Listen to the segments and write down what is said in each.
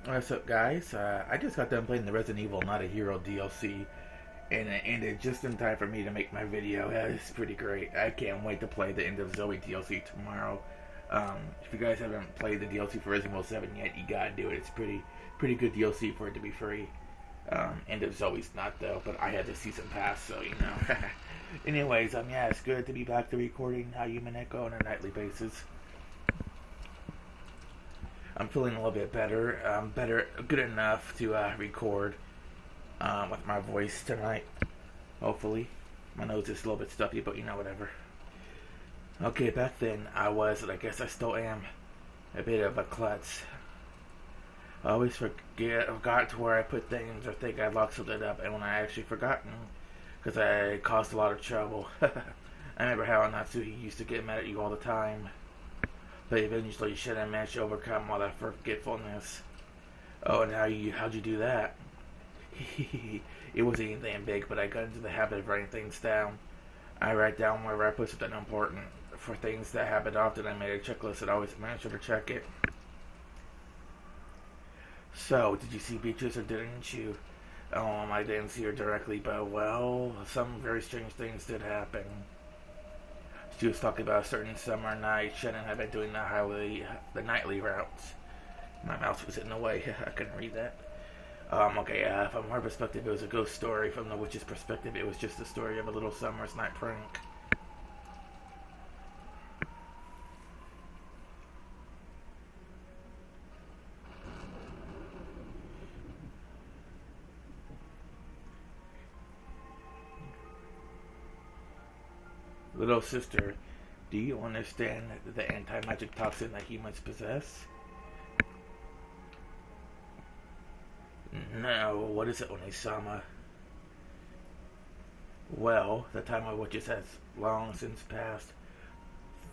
What's up, guys? I just got done playing the Resident Evil Not a Hero DLC, and it ended just in time for me to make my video. It's pretty great. I can't wait to play the End of Zoe DLC tomorrow. If you guys haven't played the DLC for Resident Evil 7 yet, you gotta do it. It's pretty good DLC for it to be free. End of Zoe's not though, but I had the season pass, so you know. Anyways, yeah, it's good to be back to recording Umineko on a nightly basis. I'm feeling a little bit better. Good enough to record with my voice tonight. Hopefully, my nose is a little bit stuffy, but you know, whatever. Okay, back then I was, and I guess I still am, a bit of a klutz. I always forgot to where I put things or think I locked something up, and when I actually forgotten, because I caused a lot of trouble. I remember how Natsuhi used to get mad at you all the time, but eventually you should have managed to overcome all that forgetfulness. Oh, and how'd you do that? It wasn't anything big, but I got into the habit of writing things down. I write down wherever I put something important. For things that happen often, I made a checklist and always managed to check it. So, did you see Beatrice or didn't you? I didn't see her directly, but well, some very strange things did happen. She was talking about a certain summer night Shannon had been doing the nightly routes. My mouse was in the way. I couldn't read that. Okay, from her perspective, it was a ghost story. From the witch's perspective, it was just the story of a little summer's night prank. Little sister, do you understand the anti-magic toxin that humans possess? No, what is it, Onisama? Well, the time of witches has long since passed.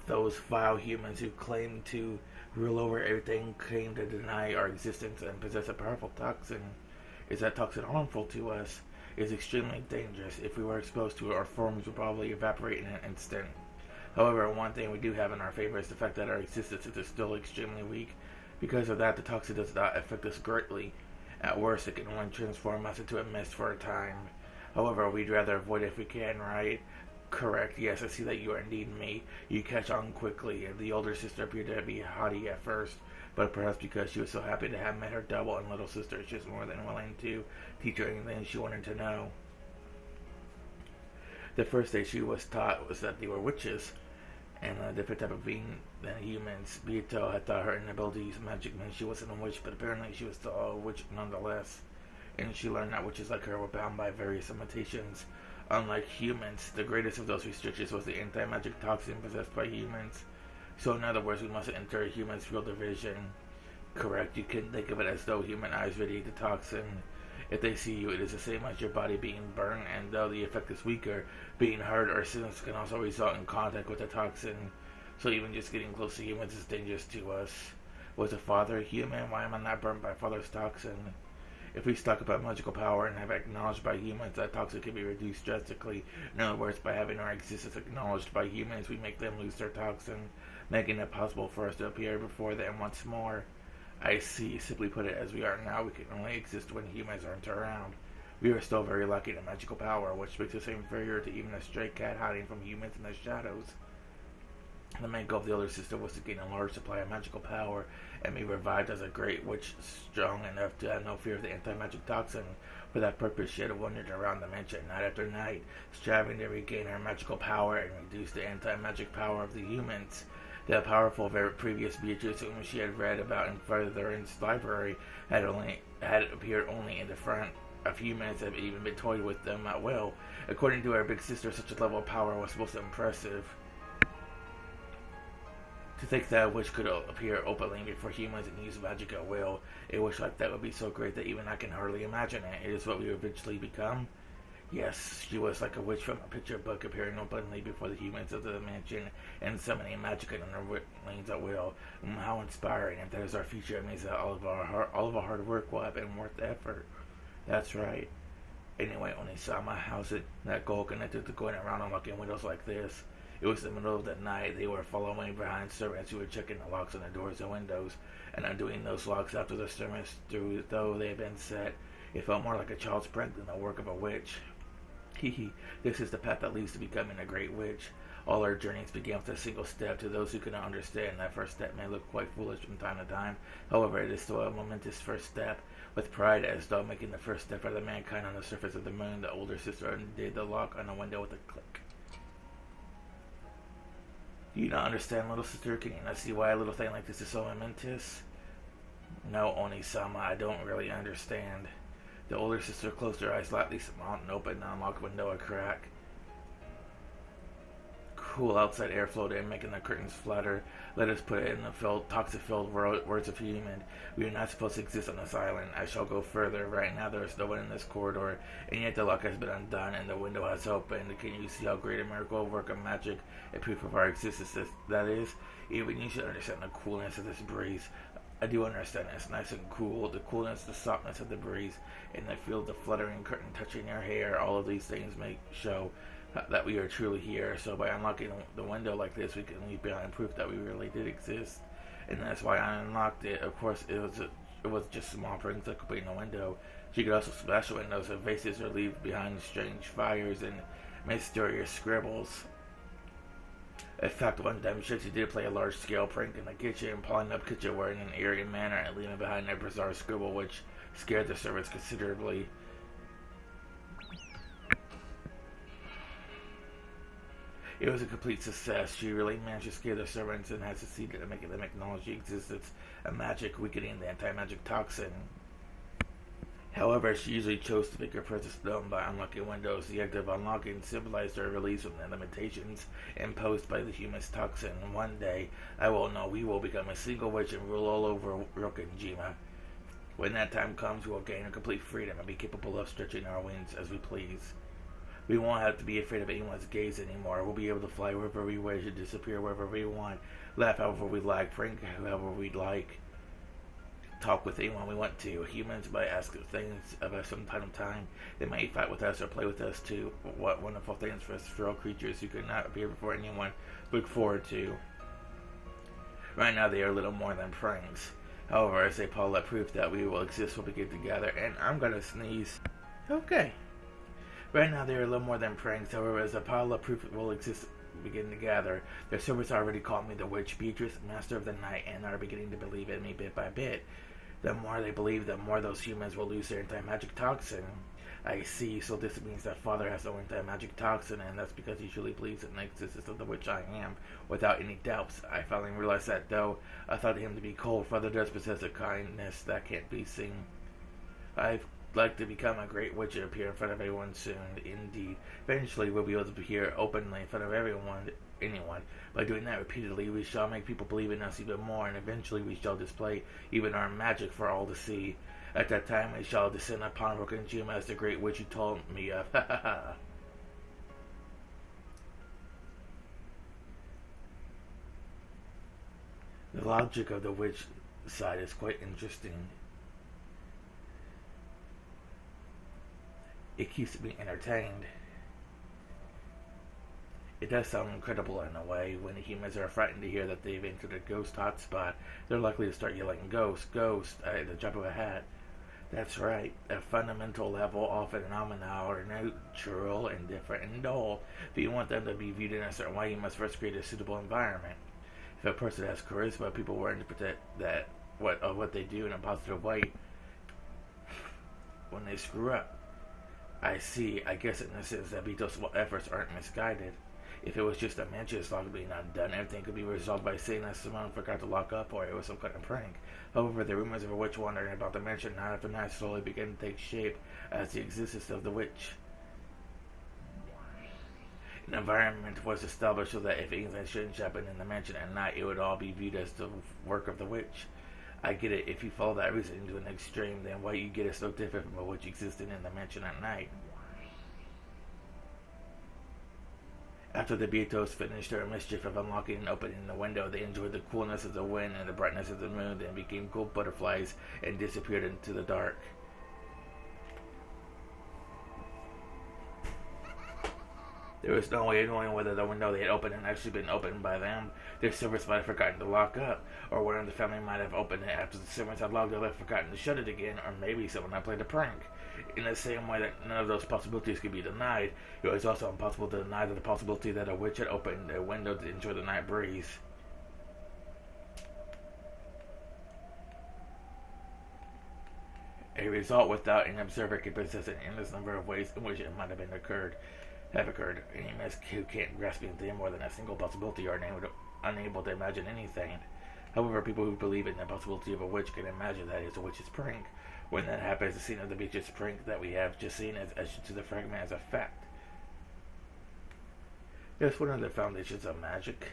Those vile humans who claim to rule over everything claim to deny our existence and possess a powerful toxin. Is that toxin harmful to us? It is extremely dangerous. If we were exposed to it, our forms would probably evaporate in an instant. However, one thing we do have in our favor is the fact that our existence is still extremely weak. Because of that, the toxin does not affect us greatly. At worst, it can only transform us into a mist for a time. However, we'd rather avoid it if we can, right? Correct. Yes, I see that you are indeed me. You catch on quickly. The older sister appeared to be haughty at first, but perhaps because she was so happy to have met her double and little sister, she was more than willing to teach her anything she wanted to know. The first thing she was taught was that they were witches, and a different type of being than humans. Bito had thought her inabilities magic meant she wasn't a witch, but apparently she was still a witch nonetheless. And she learned that witches like her were bound by various limitations. Unlike humans, the greatest of those restrictions was the anti-magic toxin possessed by humans. So in other words, we mustn't enter a human's field of vision. Correct, you can think of it as though human eyes radiate the toxin. If they see you, it is the same as your body being burned, and though the effect is weaker, being hurt or sickness can also result in contact with the toxin. So even just getting close to humans is dangerous to us. Was the father a human? Why am I not burned by father's toxin? If we talk about magical power and have it acknowledged by humans, that toxin can be reduced drastically. In other words, by having our existence acknowledged by humans, we make them lose their toxin, making it possible for us to appear before them once more. I see. Simply put it, as we are now, we can only exist when humans aren't around. We are still very lucky in magical power, which makes us inferior to even a stray cat hiding from humans in the shadows. The main goal of the older sister was to gain a large supply of magical power and be revived as a great witch strong enough to have no fear of the anti-magic toxin. For that purpose, she had wandered around the mansion night after night, striving to regain her magical power and reduce the anti-magic power of the humans. The powerful previous Beatrice, whom she had read about in Furtherance library, had appeared only in the front. A few minutes had even been toyed with them at will. According to her big sister, such a level of power was most impressive. To think that a witch could appear openly before humans and use magic at will, a wish like that would be so great that even I can hardly imagine it. It is what we would eventually become. Yes, she was like a witch from a picture book, appearing openly before the humans of the mansion and summoning magic in her wings at will. How inspiring! If that is our future, it means that all of our hard work will have been worth the effort. That's right. Anyway, Onisama, how's it that goal connected to going around unlocking windows like this? It was the middle of the night. They were following behind servants who were checking the locks on the doors and windows, and undoing those locks after the servants, though they had been set. It felt more like a child's prank than the work of a witch. Hee hee, this is the path that leads to becoming a great witch. All our journeys began with a single step. To those who cannot understand, that first step may look quite foolish from time to time. However, it is still a momentous first step. With pride, as though making the first step for the mankind on the surface of the moon, the older sister undid the lock on the window with a click. Do you not understand, little sister? Can you not see why a little thing like this is so momentous? No, Oni-sama, I don't really understand. The older sister closed her eyes slightly, smiled, and opened the unlocked window a crack. Cool outside air flowed in, making the curtains flutter. Let us put it in the toxic-filled words of human. We are not supposed to exist on this island. I shall go further. Right now there is no one in this corridor, and yet the lock has been undone and the window has opened. Can you see how great a miracle work of magic, a proof of our existence that is? Even you should understand the coolness of this breeze. I do understand it's nice and cool. The coolness, the softness of the breeze, and the feel of the fluttering curtain touching your hair. All of these things make show that we are truly here. So by unlocking the window like this, we can leave behind proof that we really did exist, and that's why I unlocked it. Of course, it was just small pranks like opening the window. She could also smash windows of vases or leave behind strange fires and mysterious scribbles. In fact, one time she did play a large-scale prank in the kitchen, piling up kitchenware in an eerie manner and leaving behind a bizarre scribble, which scared the servants considerably. It was a complete success. She really managed to scare the servants and has succeeded in making them acknowledge the existence of magic weakening the anti-magic toxin. However, she usually chose to make her presence known by unlocking windows. The act of unlocking symbolized her release from the limitations imposed by the human's toxin. One day, I will know we will become a single witch and rule all over Rokkenjima. When that time comes, we will gain our complete freedom and be capable of stretching our wings as we please. We won't have to be afraid of anyone's gaze anymore. We'll be able to fly wherever we wish and disappear wherever we want. Laugh however we like, prank however we like. Talk with anyone we want to. Humans might ask things of us from time to time. They might fight with us or play with us too. What wonderful things for us feral creatures who could not appear before anyone look forward to. Right now they are little more than pranks. However, as they pile up proof that we will exist when we get together, and I'm gonna sneeze. Okay. Right now they are little more than pranks. However, as a pile of proof will exist begin to gather, their servants already called me the Witch Beatrice, Master of the Night, and are beginning to believe in me bit by bit. The more they believe, the more those humans will lose their anti-magic toxin. I see, so this means that Father has no anti-magic toxin, and that's because he truly believes in the existence of the witch I am, without any doubts. I finally realized that, though I thought him to be cold, Father does possess a kindness that can't be seen. I'd like to become a great witch and appear in front of everyone soon. Indeed, eventually we'll be able to appear openly in front of anyone. By doing that repeatedly, we shall make people believe in us even more, and eventually we shall display even our magic for all to see. At that time, we shall descend upon Rokkenjima as the great witch you told me of. The logic of the witch side is quite interesting. It keeps me entertained. It does sound incredible in a way. When the humans are frightened to hear that they've entered a ghost hotspot, they're likely to start yelling, "Ghost, ghost," at the drop of a hat. That's right. At fundamental level, all phenomena are natural, indifferent, and dull. If you want them to be viewed in a certain way, you must first create a suitable environment. If a person has charisma, people will interpret what they do in a positive way when they screw up. I see. I guess in a sense that Bito's efforts aren't misguided. If it was just a mansion's lock being undone, everything could be resolved by saying that someone forgot to lock up or it was some kind of prank. However, the rumors of a witch wandering about the mansion night after night slowly began to take shape as the existence of the witch. An environment was established so that if anything strange happened in the mansion at night, it would all be viewed as the work of the witch. I get it. If you follow that reasoning to an extreme, then what you get is so different from a witch existing in the mansion at night. After the Beatos finished their mischief of unlocking and opening the window, they enjoyed the coolness of the wind and the brightness of the moon, then became gold butterflies and disappeared into the dark. There was no way of knowing whether the window they had opened had actually been opened by them. Their servants might have forgotten to lock up, or one of the family might have opened it after the servants had locked up and forgotten to shut it again, or maybe someone had played a prank. In the same way that none of those possibilities could be denied, it was also impossible to deny the possibility that a witch had opened a window to enjoy the night breeze. A result without an observer could possess an endless number of ways in which it might have occurred. Any man who can't grasp anything more than a single possibility are unable to imagine anything. However, people who believe in the possibility of a witch can imagine that it's a witch's prank. When that happens, the scene of the witch's prank that we have just seen is etched to the fragment as a fact. It's one of the foundations of magic.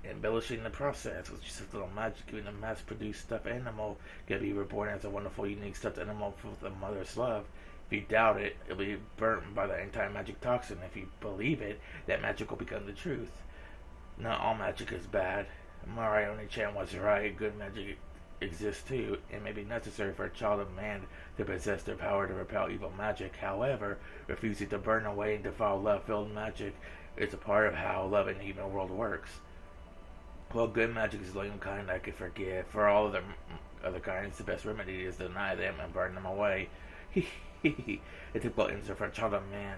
Embellishing the process, which is a little magic, even a mass-produced stuffed animal can be reborn as a wonderful, unique stuffed animal with a mother's love. If you doubt it, it'll be burnt by the anti-magic toxin. If you believe it, that magic will become the truth. Not all magic is bad. Marione-chan was right. Good magic exists too. It may be necessary for a child of man to possess the power to repel evil magic. However, refusing to burn away and defile love-filled magic is a part of how love in the human world works. Well, good magic is the only kind I can forgive. For all of the other kinds, the best remedy is to deny them and burn them away. A typical answer for a child of man.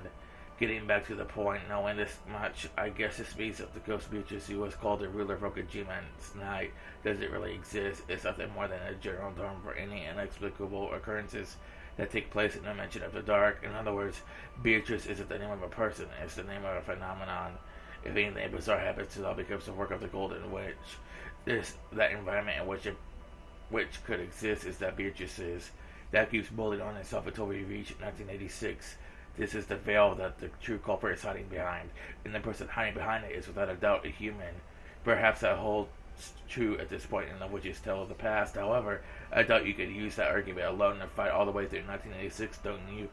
Getting back to the point, knowing this much, I guess this means that the ghost Beatrice who was called the ruler of Okajiman's night doesn't really exist. It's nothing more than a general term for any inexplicable occurrences that take place in the dimension of the dark. In other words, Beatrice isn't the name of a person, it's the name of a phenomenon. If anything bizarre happens, it all becomes the work of the Golden Witch. That environment in which a witch could exist is that Beatrice is. That keeps molding on itself until we reach 1986. This is the veil that the true culprit is hiding behind, and the person hiding behind it is without a doubt a human. Perhaps that holds true at this point in the witch's tale of the past. However, I doubt you could use that argument alone and fight all the way through 1986, don't you?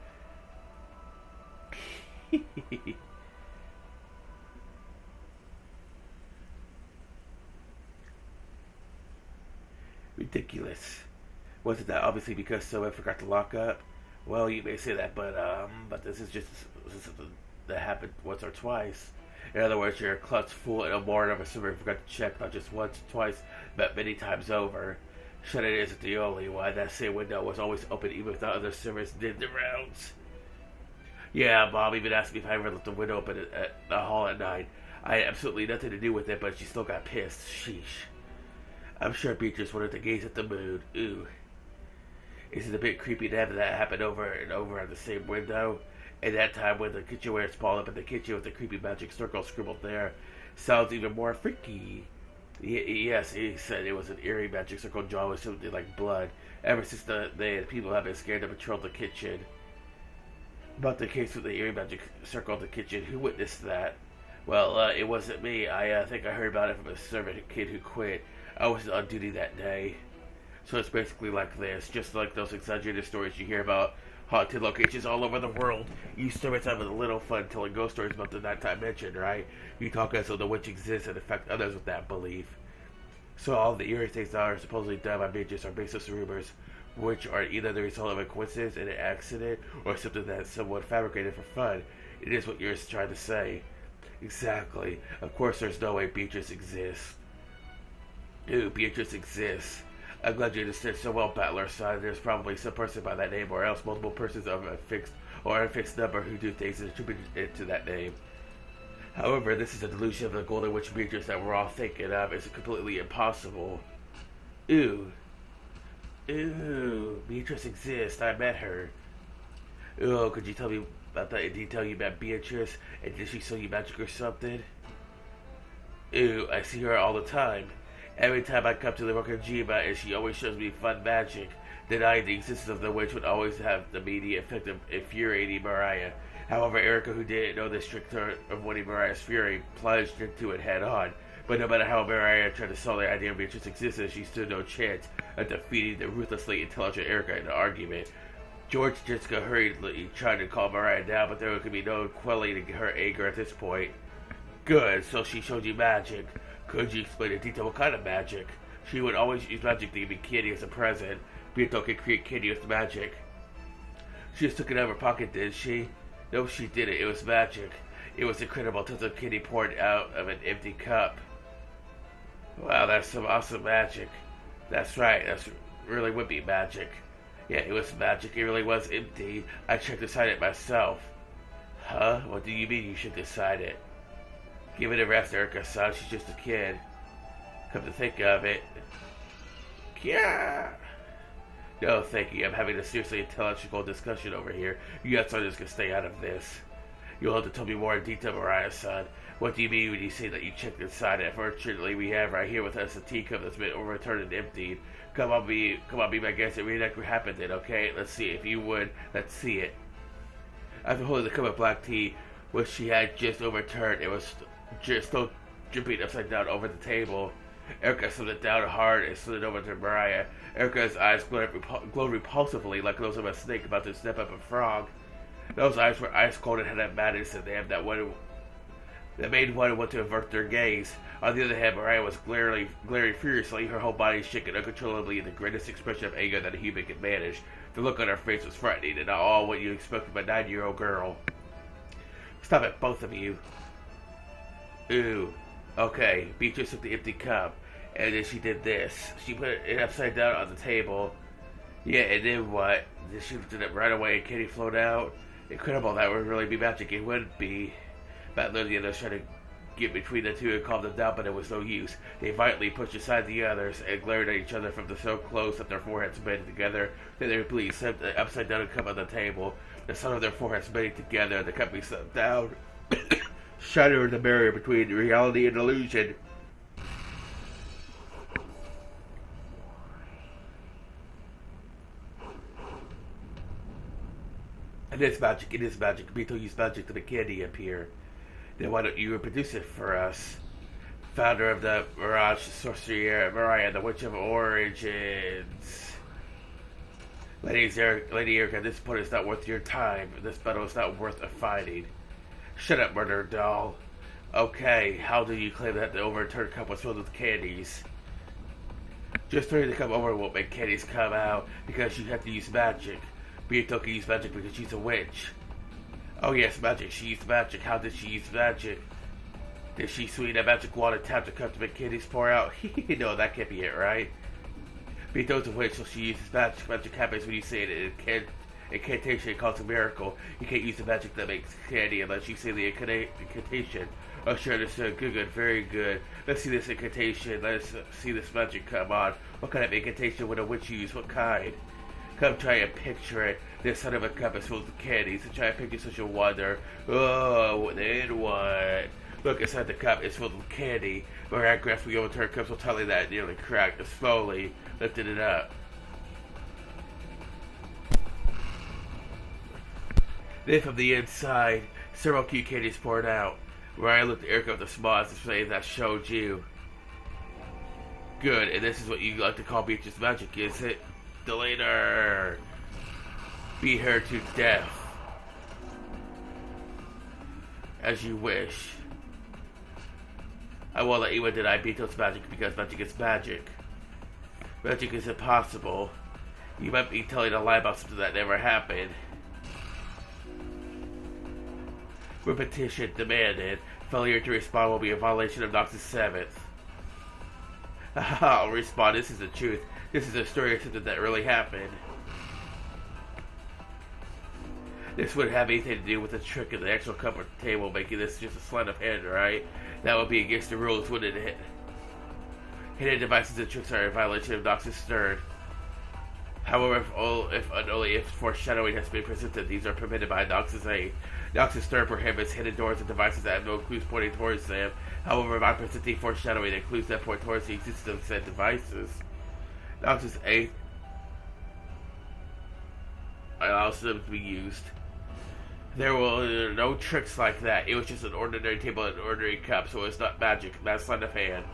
Ridiculous. Wasn't that obviously because someone forgot to lock up? Well, you may say that, but this is something that happened once or twice. In other words, you're a klutz fool and a moron of a server who forgot to check not just once or twice, but many times over. Shut it isn't the only one. That same window was always open even without other servers did the rounds. Yeah, Mom even asked me if I ever left the window open at the hall at night. I had absolutely nothing to do with it, but she still got pissed. Sheesh. I'm sure Beatrice wanted to gaze at the moon. Ooh. Is it a bit creepy to have that happen over and over at the same window? And that time when the kitchenware sprawled up in the kitchen with the creepy magic circle scribbled there. Sounds even more freaky. Yes, he said it was an eerie magic circle drawn with something like blood. Ever since the people have been scared to patrol the kitchen. About the case with the eerie magic circle in the kitchen, who witnessed that? Well, it wasn't me. I think I heard about it from a servant kid who quit. I was on duty that day. So it's basically like this, just like those exaggerated stories you hear about haunted locations all over the world. You servants have a little fun telling ghost stories about the nighttime dimension, right? You talk as though the witch exists and affect others with that belief. So all the eerie things that are supposedly done by bitches are baseless rumors, which are either the result of a coincidence and an accident, or something that someone fabricated for fun. It is what you're trying to say. Exactly. Of course there's no way Beatrice exists. Ooh, Beatrice exists. I'm glad you understand so well, Battler son. There's probably some person by that name, or else multiple persons of a fixed or unfixed number who do things and attribute it to that name. However, this is a delusion of the Golden Witch Beatrice that we're all thinking of. It's completely impossible. Ooh. Ooh. Beatrice exists. I met her. Ooh, could you tell me about that in detail? You met Beatrice, and did she show you magic or something? Ooh, I see her all the time. Every time I come to the Rokajima, and she always shows me fun magic. Denying the existence of the witch would always have the immediate effect of infuriating Mariah. However, Erica, who didn't know the strict term of winning Mariah's fury, plunged into it head on. But no matter how Mariah tried to sell the idea of Beatrice's existence, she stood no chance of defeating the ruthlessly intelligent Erica in the argument. George and Jessica hurriedly tried to calm Mariah down, but there could be no quelling her anger at this point. Good, so she showed you magic. Could you explain in detail what kind of magic? She would always use magic to give me candy as a present. Beato could create candy with magic. She just took it out of her pocket, did she? No, she didn't. It was magic. It was incredible until the kitty poured out of an empty cup. Wow, that's some awesome magic. That's right, that's really would be magic. Yeah, it was magic. It really was empty. I should decide it myself. Huh? What do you mean you should decide it? Give it a rest, Erica-san. She's just a kid. Come to think of it. Yeah. No, thank you. I'm having a seriously intellectual discussion over here. You guys are just gonna stay out of this. You'll have to tell me more in detail, Mariah-san. What do you mean when you say that you checked inside it? Fortunately, we have right here with us a teacup that's been overturned and emptied. Come on, be my guest and read what happened then, okay? Let's see. If you would, let's see it. After holding the cup of black tea, which she had just overturned, it was just still dripping upside down over the table. Erica slid it down hard and slid it over to Mariah. Erica's eyes glowed repulsively like those of a snake about to snap up a frog. Those eyes were ice cold and had a madness in them that made one want to avert their gaze. On the other hand, Mariah was glaring furiously, her whole body shaking uncontrollably in the greatest expression of anger that a human could manage. The look on her face was frightening and not all what you expect from a 9-year-old girl. Stop it, both of you. Ooh. Okay, Beatrice took the empty cup, and then she did this. She put it upside down on the table. Yeah, and then what? Then she did it right away and Katie floated out. Incredible, that would really be magic. It would be. Matt and the others tried to get between the two and calm them down, but it was no use. They violently pushed aside the others and glared at each other from so close that their foreheads met together. Then they repeatedly set the upside down cup on the table. The sound of their foreheads meeting together, the cup being set down, shattered the barrier between reality and illusion. It is magic. Beetle used magic to make candy appear. Then why don't you reproduce it for us? Founder of the Mirage Sorcerer, Mariah, the Witch of Origins. Lady Erica, this point is not worth your time. This battle is not worth a fighting. Shut up, murder doll. Okay, how do you claim that the overturned cup was filled with candies? Just turning the cup over won't make candies come out because you have to use magic. Beato can use magic because she's a witch. Oh yes, magic. She used magic. How did she use magic? Did she sweeten a magic wand and tap the cup to make candies pour out? No, that can't be it, right? Beato's a witch, so she uses magic. Magic happens when you say it. Incantation calls a miracle. You can't use the magic that makes candy unless you say the incantation. Oh, sure, understood. Good, very good. Let's see this incantation. Let's see this magic come on. What kind of incantation would a witch use? What kind? Come try and picture it. This son of a cup is filled with candy, so try and picture such a wonder. Oh, then what? Look inside the cup, it's filled with candy. Mariah grasped the overturned cup so tightly that it nearly cracked, and slowly lifted it up. Then from the inside, several cute candies poured out. Mariah looked at Erica with a smile as if saying, that showed you. Good, and this is what you like to call Beatrice's magic, is it? Delete her. Beat her to death. As you wish. I won't let anyone deny Beato's magic because magic is magic. Magic is impossible. You might be telling a lie about something that never happened. Repetition demanded. Failure to respond will be a violation of Nox's 7th. I'll respond. This is the truth. This is a story of something that really happened. This wouldn't have anything to do with the trick of the actual cup or table, making this just a sleight of hand, right? That would be against the rules, wouldn't it? Hidden devices and tricks are a violation of Nox's 3rd. However, only if foreshadowing has been presented, these are permitted by Nox's 8th. Nox's 3rd prohibits hidden doors and devices that have no clues pointing towards them. However, by presenting foreshadowing and clues that point towards the existence of said devices, Nox's 8th allows them to be used. There were no tricks like that. It was just an ordinary table and an ordinary cup, so it's not magic, not sleight of hand.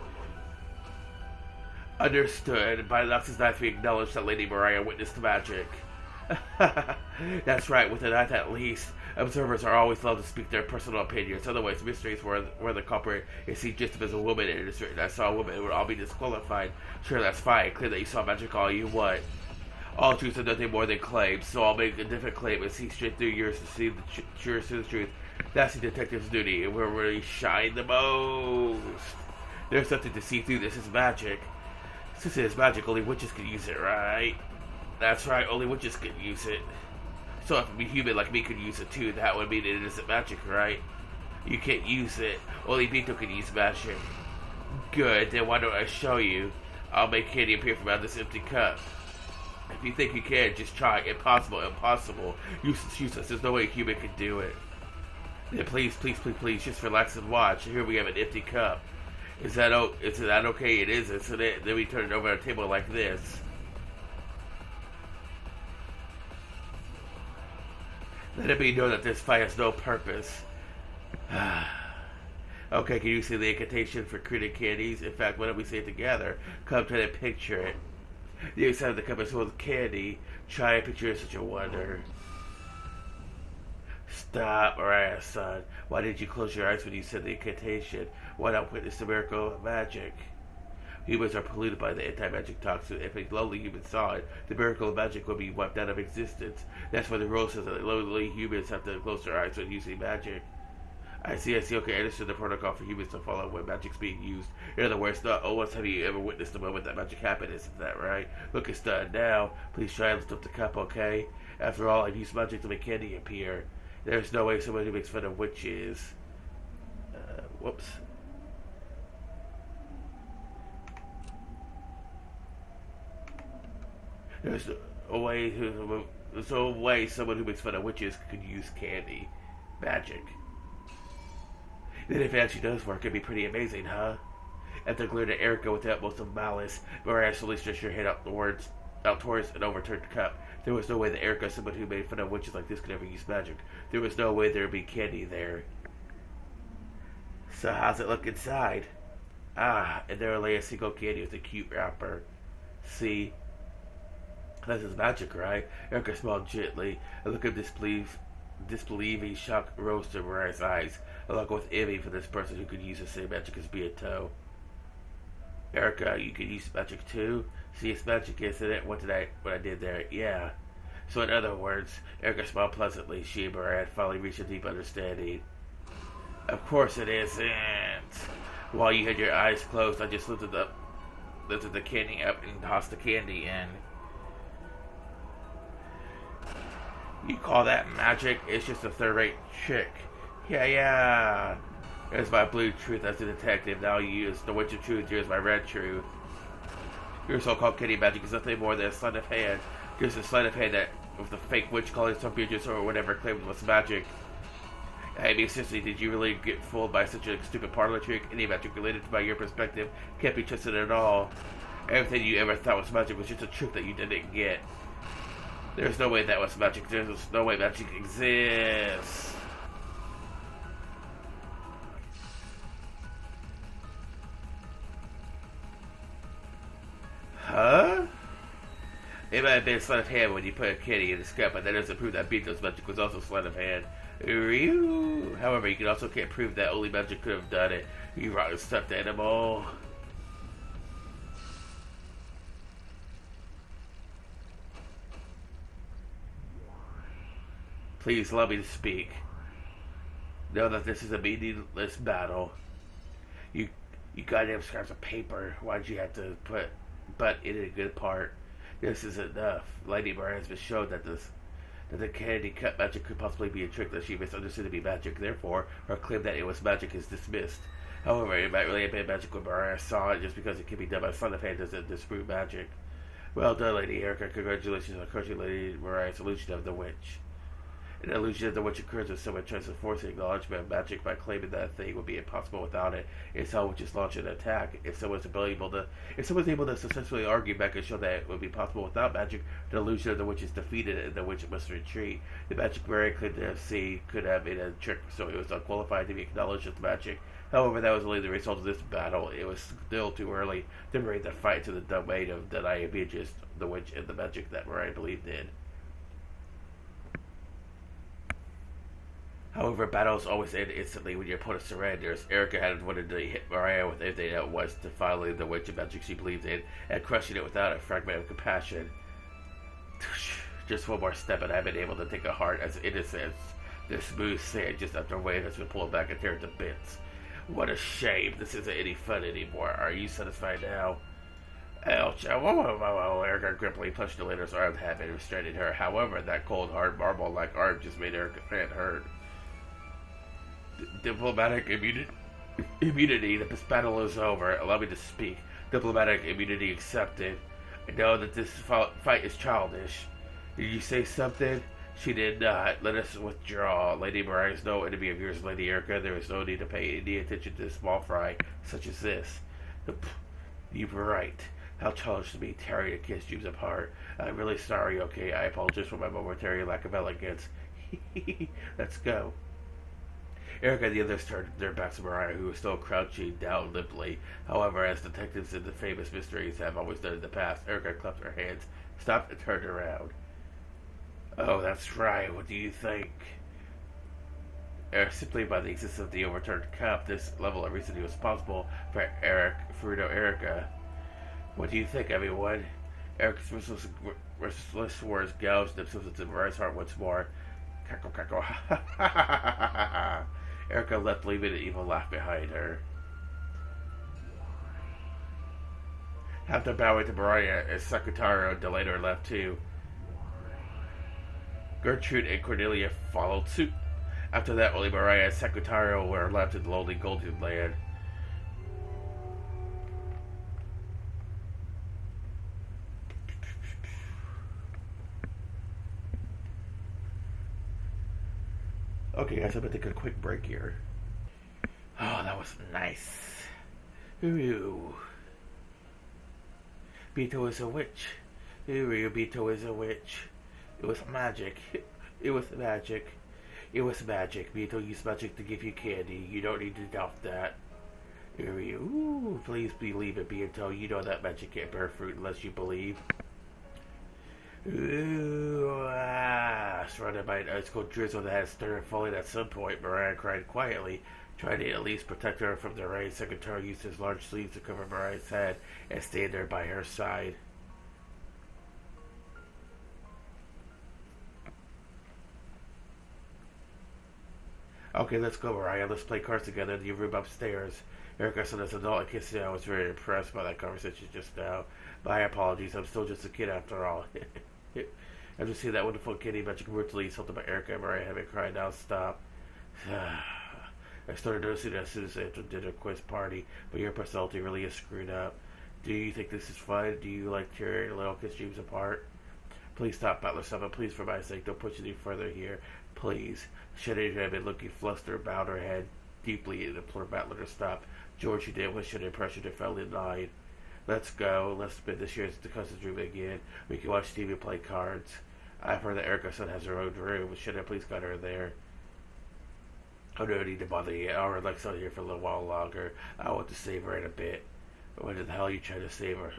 Understood. By Nox's 9th, we acknowledge that Lady Mariah witnessed the magic. That's right, with the 9th at least. Observers are always allowed to speak their personal opinions. Otherwise, mysteries where the culprit is seen just as a woman and it is written, I saw a woman, it would all be disqualified. Sure, that's fine. Clear that you saw magic all you want. All truths are nothing more than claims, so I'll make a different claim and see straight through yours to see the truth to the truth. That's the detective's duty. We're really shine the most. There's nothing to see through. This is magic. Since it is magic, only witches can use it, right? That's right, only witches can use it. So if a human like me could use it too, that would mean it isn't magic, right? You can't use it. Only Bito can use magic. Good, then why don't I show you? I'll make candy appear from out this empty cup. If you think you can, just try. Impossible, impossible. Useless. There's no way a human could do it. Then please, just relax and watch. Here we have an empty cup. Is that okay? It is, isn't it? Then we turn it over on a table like this. Let it be known that this fight has no purpose. Okay, can you see the incantation for creating candies? In fact, why don't we say it together? Come try to picture it. The inside of the cup is full of candy. Try to picture such a wonder. Stop, Mariah, son. Why did you close your eyes when you said the incantation? Why not witness the miracle of magic? Humans are polluted by the anti-magic toxin. If a lowly human saw it, the miracle of magic would be wiped out of existence. That's why the rule says that lowly humans have to close their eyes when using magic. I see. Okay, I understood the protocol for humans to follow when magic's being used. In other words, not once have you ever witnessed the moment that magic happened, isn't that right? Look, it's done now. Please try and lift up the cup, okay? After all, I've used magic to make candy appear. There's no way someone who makes fun of witches. Whoops. There's no way someone who makes fun of witches could use candy. Magic. Then if it actually does work, it'd be pretty amazing, huh? After glaring at Erica with the utmost of malice, Mariah slowly stretched her head out towards and overturned the cup. There was no way that Erica, someone who made fun of witches like this, could ever use magic. There was no way there'd be candy there. So how's it look inside? Ah, and there lay a single candy with a cute wrapper. See? This is magic, right? Erica smiled gently. A look of disbelieving shock rose to Mariah's eyes, along with envy for this person who could use the same magic as Beato. Erica, you can use magic too? See, it's magic, isn't it? What I did there? Yeah. So in other words, Erica smiled pleasantly. She and Mariah had finally reached a deep understanding. Of course it isn't. While you had your eyes closed, I just lifted the candy up and tossed the candy in. You call that magic? It's just a third-rate trick. Yeah. There's my blue truth as a detective. Now you use the witch of truth. Here's my red truth. Your so-called candy magic is nothing more than a sleight of hand. Just a sleight of hand that, with the fake witch calling some bitches or whatever claimed was magic. I mean, seriously, did you really get fooled by such a stupid parlor trick? Any magic related to by your perspective can't be trusted at all. Everything you ever thought was magic was just a trick that you didn't get. There's no way that was magic. There's no way magic exists. Huh? It might have been sleight of hand when you put a candy in the cup, but that doesn't prove that Beato's magic was also sleight of hand. However, you also can't prove that only magic could have done it. You rotten stuffed animal. Please allow me to speak. Know that this is a meaningless battle. You goddamn scraps of paper. Why'd you have to put "but" in a good part? This is enough. Lady Mara has been shown that the candy cut magic could possibly be a trick that she misunderstood to be magic. Therefore, her claim that it was magic is dismissed. However, it might really have been magic when Mariah saw it. Just because it can be done by sleight of hand doesn't disprove magic. Well done, Lady Erica. Congratulations on crushing Lady Mariah's illusion of the witch. An illusion of the witch occurs when someone tries to force the acknowledgement of magic by claiming that a thing would be impossible without it. It's how witches launch an attack. If someone's able to successfully argue back and show that it would be possible without magic, the illusion of the witch is defeated and the witch must retreat. The magic Mary could have made a trick, so it was unqualified to be acknowledged as magic. However, that was only the result of this battle. It was still too early to bring the fight to the domain of the Diabetes, the witch, and the magic that Mariah believed in. However, battles always end instantly when your opponent surrenders. Erica had wanted to hit Mariah with everything at once to finally the witch and magic she believed in, and crushing it without a fragment of compassion. Just one more step and I've been able to take a heart as innocence. The smooth sand just up their way has been pulled back and teared to bits. What a shame. This isn't any fun anymore. Are you satisfied now? Ouch. Whoa. Erica grippingly punched the leader's arm, having restraining her. However, that cold, hard, marble-like arm just made Erica's hand hurt. Diplomatic immunity. The battle is over. Allow me to speak. Diplomatic immunity accepted. I know that this fight is childish. Did you say something? She did not. Let us withdraw. Lady Mariah is no enemy of yours, Lady Erica. There is no need to pay any attention to a small fry such as this. You were right. How childish to be tearing a kiss Jeeves apart. I'm really sorry, okay? I apologize for my momentary lack of elegance. Let's go. Erica and the others turned their backs to Mariah, who was still crouching down limply. However, as detectives in the famous mysteries have always done in the past, Erica clapped her hands, stopped, and turned around. Oh, that's right. What do you think? Simply by the existence of the overturned cup, this level of reasoning was possible for Erica. What do you think, everyone? Erica's restless words gouged themselves into Mariah's heart once more. Cackle, cackle. Erica left, leaving an evil laugh behind her. After bowing to Mariah, as Secretary delayed her left too. Gertrude and Cornelia followed suit. After that, only Mariah and Secretary were left in the lonely Golden Land. Okay, guys, I'm going to take a quick break here. Oh, that was nice. Ooh. Beto is a witch. Ooh, Beto is a witch. It was magic. It was magic. It was magic. Beto used magic to give you candy. You don't need to doubt that. Ooh, please believe it, Beto. You know that magic can't bear fruit unless you believe. Ooh, surrounded by an ice-cold drizzle that had started falling at some point, Mariah cried quietly, trying to at least protect her from the rain. Secretary used his large sleeves to cover Mariah's head and stand there by her side. Okay, let's go, Mariah. Let's play cards together in your room upstairs. Erica said as an adult, I can say I was very impressed by that conversation just now. My apologies, I'm still just a kid after all. I just see that wonderful kitty magic brutally insulted by Erica and Mariah having cried now stop. I started noticing as soon as after dinner quiz party, but your personality really is screwed up. Do you think this is fun? Do you like tearing little kiss dreams apart? Please stop, Butler Summon. Please, for my sake, don't push any further here. Please. Shetty had been looking flustered, bowed her head deeply and implored Butler to stop. George, who didn't wish an impression, to fell in line. Let's go. Let's spend this year at the cousin's room again. We can watch TV and play cards. I've heard that Erica's son has her own room. Should I please got her there? I don't need to bother you. I'll relax out here for a little while longer. I want to save her in a bit. What the hell are you trying to save her?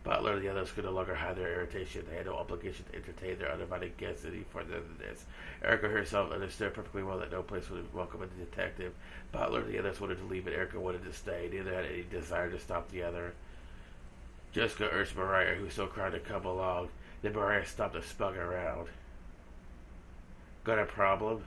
Butler and the others could no longer hide their irritation. They had no obligation to entertain their uninvited guests any further than this. Erica herself understood perfectly well that no place would welcome a detective. Butler and the others wanted to leave, and Erica wanted to stay. Neither had any desire to stop the other. Jessica urged Mariah, who still cried, to come along. Then Mariah stopped and spun around. Got a problem?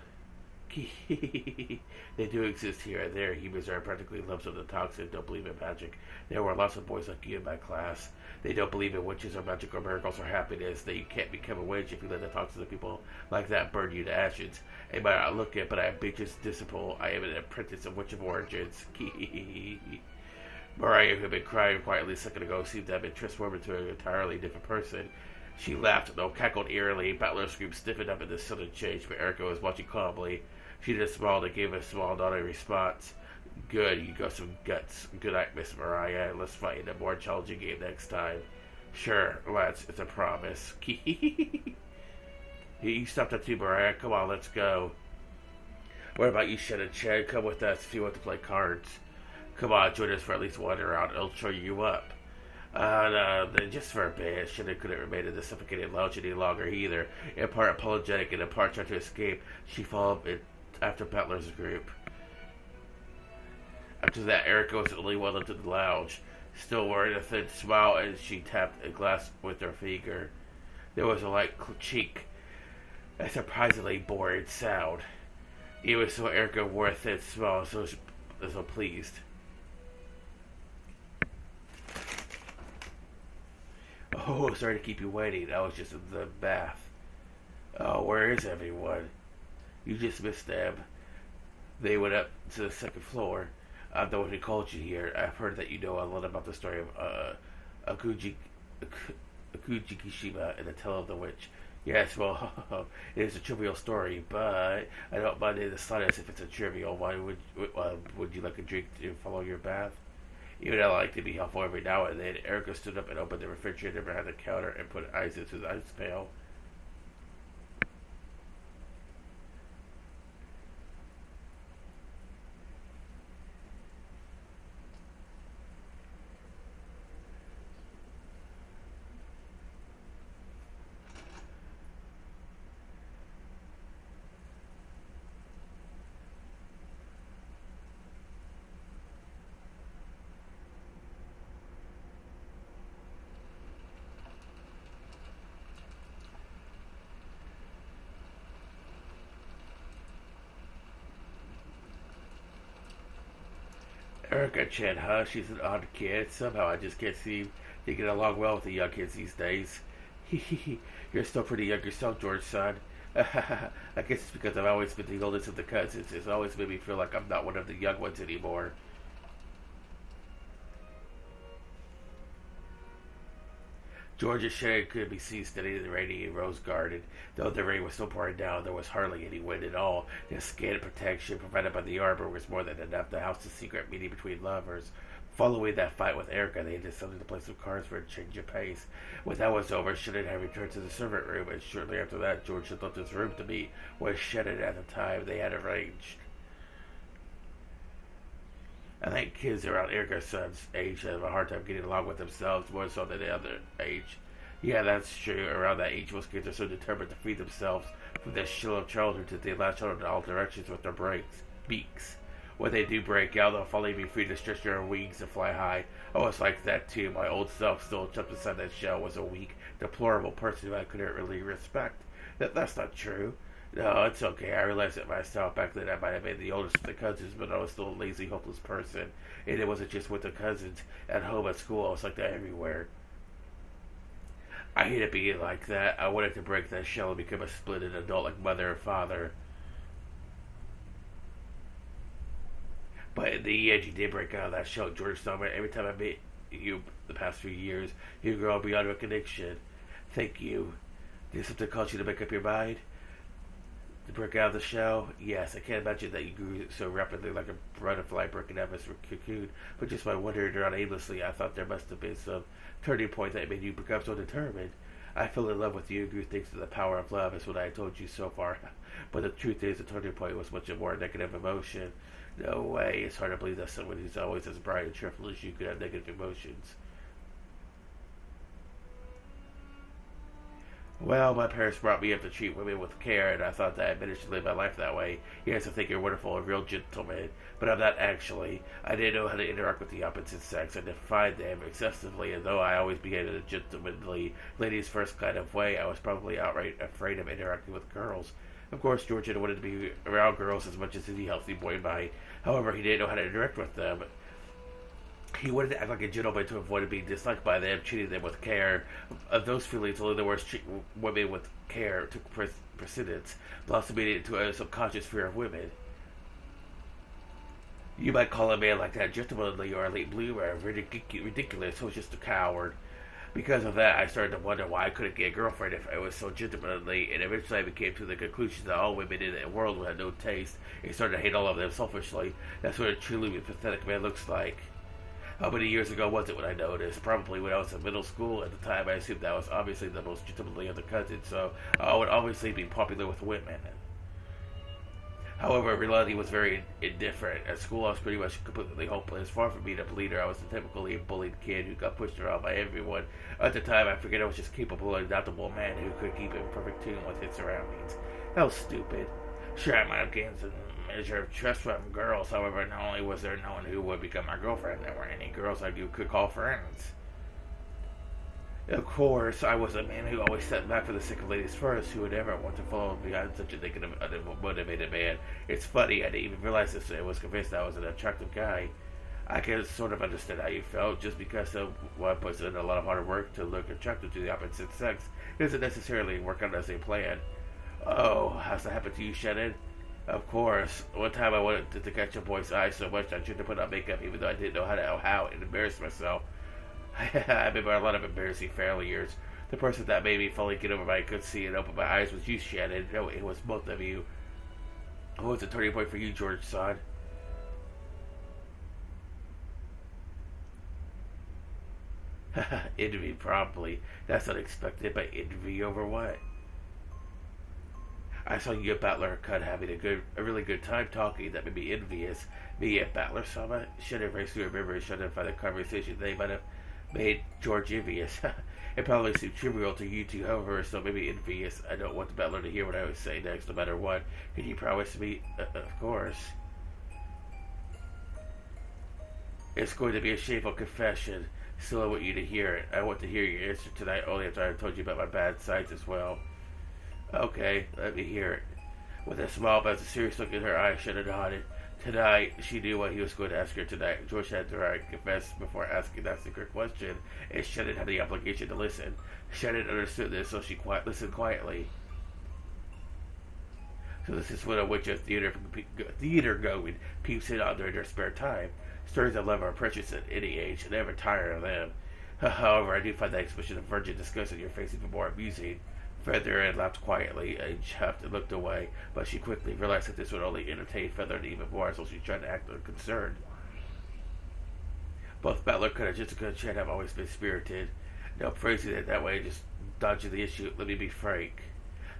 They do exist here and there. Humans are practically lumps of the toxin, don't believe in magic. There were lots of boys like you in my class. They don't believe in witches or magic or miracles or happiness. They can't become a witch if you let the toxins of people like that burn you to ashes. I might not look it, but I am bitch's disciple. I am an apprentice of witch of origins. Mariah, who had been crying quietly a second ago, seemed to have been transformed into an entirely different person. She laughed, though cackled eerily. Butler's scream stiffened up in this sudden change, but Erica was watching calmly. She just smiled and gave a small nodding response. Good, you got some guts. Good night, Miss Mariah. Let's fight in a more challenging game next time. Sure, let's. It's a promise. You stopped at 2, Mariah. Come on, let's go. What about you, Shen and Chen? Come with us if you want to play cards. Come on, join us for at least one round. It'll show you up. No, just for a bit. Shannon couldn't remain in the suffocating lounge any longer either. In part apologetic and in part trying to escape, she followed it after Butler's group. After that, Erica was the only one left in the lounge, still wearing a thin smile as she tapped a glass with her finger. There was a light cheek, a surprisingly boring sound. It was so Erica worth it, so pleased. Oh, sorry to keep you waiting. I was just in the bath. Oh, where is everyone? You just missed them. They went up to the second floor. I'm the one who called you here. I've heard that you know a lot about the story of Akuji, Akujikishima and the Tale of the Witch. Yes, well, it is a trivial story, but I don't mind in the slightest if it's a trivial. Why would you like a drink to follow your bath? Even though I like to be helpful every now and then, Erica stood up and opened the refrigerator behind the counter and put ice into the ice pail. Erica Chen, huh? She's an odd kid. Somehow I just can't seem to get along well with the young kids these days. You're still pretty young yourself, George, son. I guess it's because I've always been the oldest of the cousins. It's always made me feel like I'm not one of the young ones anymore. George's shade could be seen standing in the rainy rose garden. Though the rain was still pouring down, there was hardly any wind at all. The scant protection provided by the arbor was more than enough to house a secret meeting between lovers. Following that fight with Erica, they had decided to play some cards for a change of pace. When that was over, Shannon had returned to the servant room, and shortly after that, George had left his room to meet with Shannon at the time they had arranged. I think kids around Erica's son's age have a hard time getting along with themselves more so than the other age. Yeah, that's true. Around that age, most kids are so determined to free themselves from the shell of childhood that they lash out in all directions with their beaks. When they do break out, they'll finally be free to stretch their wings and fly high. I was like that too. My old self still jumped inside that shell, was a weak, deplorable person who I couldn't really respect. That's not true. No, it's okay. I realized it myself. Back then, I might have been the oldest of the cousins, but I was still a lazy, hopeless person. And it wasn't just with the cousins. At home, at school, I was like that everywhere. I hated being like that. I wanted to break that shell and become a splendid adult like mother and father. But in the end, you did break out of that shell, George Summer. Every time I met you the past few years, you grow beyond recognition. Thank you. Did something cause you to make up your mind? To break out of the shell? Yes, I can't imagine that you grew so rapidly like a butterfly breaking out of its cocoon. But just by wandering around aimlessly, I thought there must have been some turning point that made you become so determined. I fell in love with you and grew thanks to the power of love, is what I told you so far. But the truth is, the turning point was much more negative emotion. No way. It's hard to believe that someone who's always as bright and cheerful as you could have negative emotions. Well, my parents brought me up to treat women with care, and I thought that I managed to live my life that way. Yes, I think you're wonderful, a real gentleman, but I'm not actually. I didn't know how to interact with the opposite sex. I defied them excessively, and though I always behaved in a gentlemanly, ladies first kind of way, I was probably outright afraid of interacting with girls. Of course, George had wanted to be around girls as much as any healthy boy might. However, he didn't know how to interact with them. He wanted to act like a gentleman to avoid being disliked by them, treating them with care. Of those feelings, only the words treat women with care took precedence, blossoming into a subconscious fear of women. You might call a man like that gentlemanly or a late bloomer, ridiculous, who was just a coward. Because of that, I started to wonder why I couldn't get a girlfriend if I was so gentlemanly, and eventually I came to the conclusion that all women in the world had no taste, and started to hate all of them selfishly. That's what a truly pathetic man looks like. How many years ago was it when I noticed? Probably when I was in middle school. At the time, I assumed that I was obviously the most gentlemanly of the cousins, so I would obviously be popular with women. However, reality was very indifferent. At school, I was pretty much completely hopeless. Far from being a leader, I was a typically bullied kid who got pushed around by everyone. At the time, I figured I was just capable and adaptable man who could keep in perfect tune with his surroundings. That was stupid. Sure, I might have gained some measure of trust from girls. However, not only was there no one who would become my girlfriend, there weren't any girls I could call friends. Of course, I was a man who always sat back for the sake of ladies first, who would ever want to follow behind such a negative, unmotivated man. It's funny, I didn't even realize this. I was convinced I was an attractive guy. I can sort of understand how you felt. Just because one puts in a lot of hard work to look attractive to the opposite sex doesn't necessarily work out as they plan. Oh, has that happened to you, Shannon? Of course. One time I wanted to catch a boy's eye so much I tried to put on makeup even though I didn't know how and embarrassed myself. I remember a lot of embarrassing failures. The person that made me fully get over my could see and open my eyes was you, Shannon. No, it was both of you. What was the turning point for you, George, son? Envy, probably. That's unexpected, but envy over what? I saw you at Battler Cut having a really good time talking. That made me envious. Me at Battler Summit should have raced through a memory, should have found a conversation they might have made George envious. It probably seemed trivial to you two, however, so maybe envious. I don't want the Battler to hear what I would say next, no matter what. Can you promise me? Of course. It's going to be a shameful confession. Still, I want you to hear it. I want to hear your answer tonight only after I've told you about my bad sides as well. Okay, let me hear it. With a smile but a serious look in her eyes, Shannon nodded. Tonight, she knew what he was going to ask her tonight. George had to confess before asking that secret question, and Shannon had the obligation to listen. Shannon understood this, so she listened quietly. So this is what a witch of theater going peeps in on during their spare time. Stories of love are precious at any age, and never tire of them. However, I do find that expression of virgin disgust on your face even more amusing. Feather laughed quietly and chuffed and looked away, but she quickly realized that this would only entertain Feather even more, so she tried to act unconcerned. Both Butler and Jessica and Chan have always been spirited. No phrasing it that way, just dodging the issue. Let me be frank.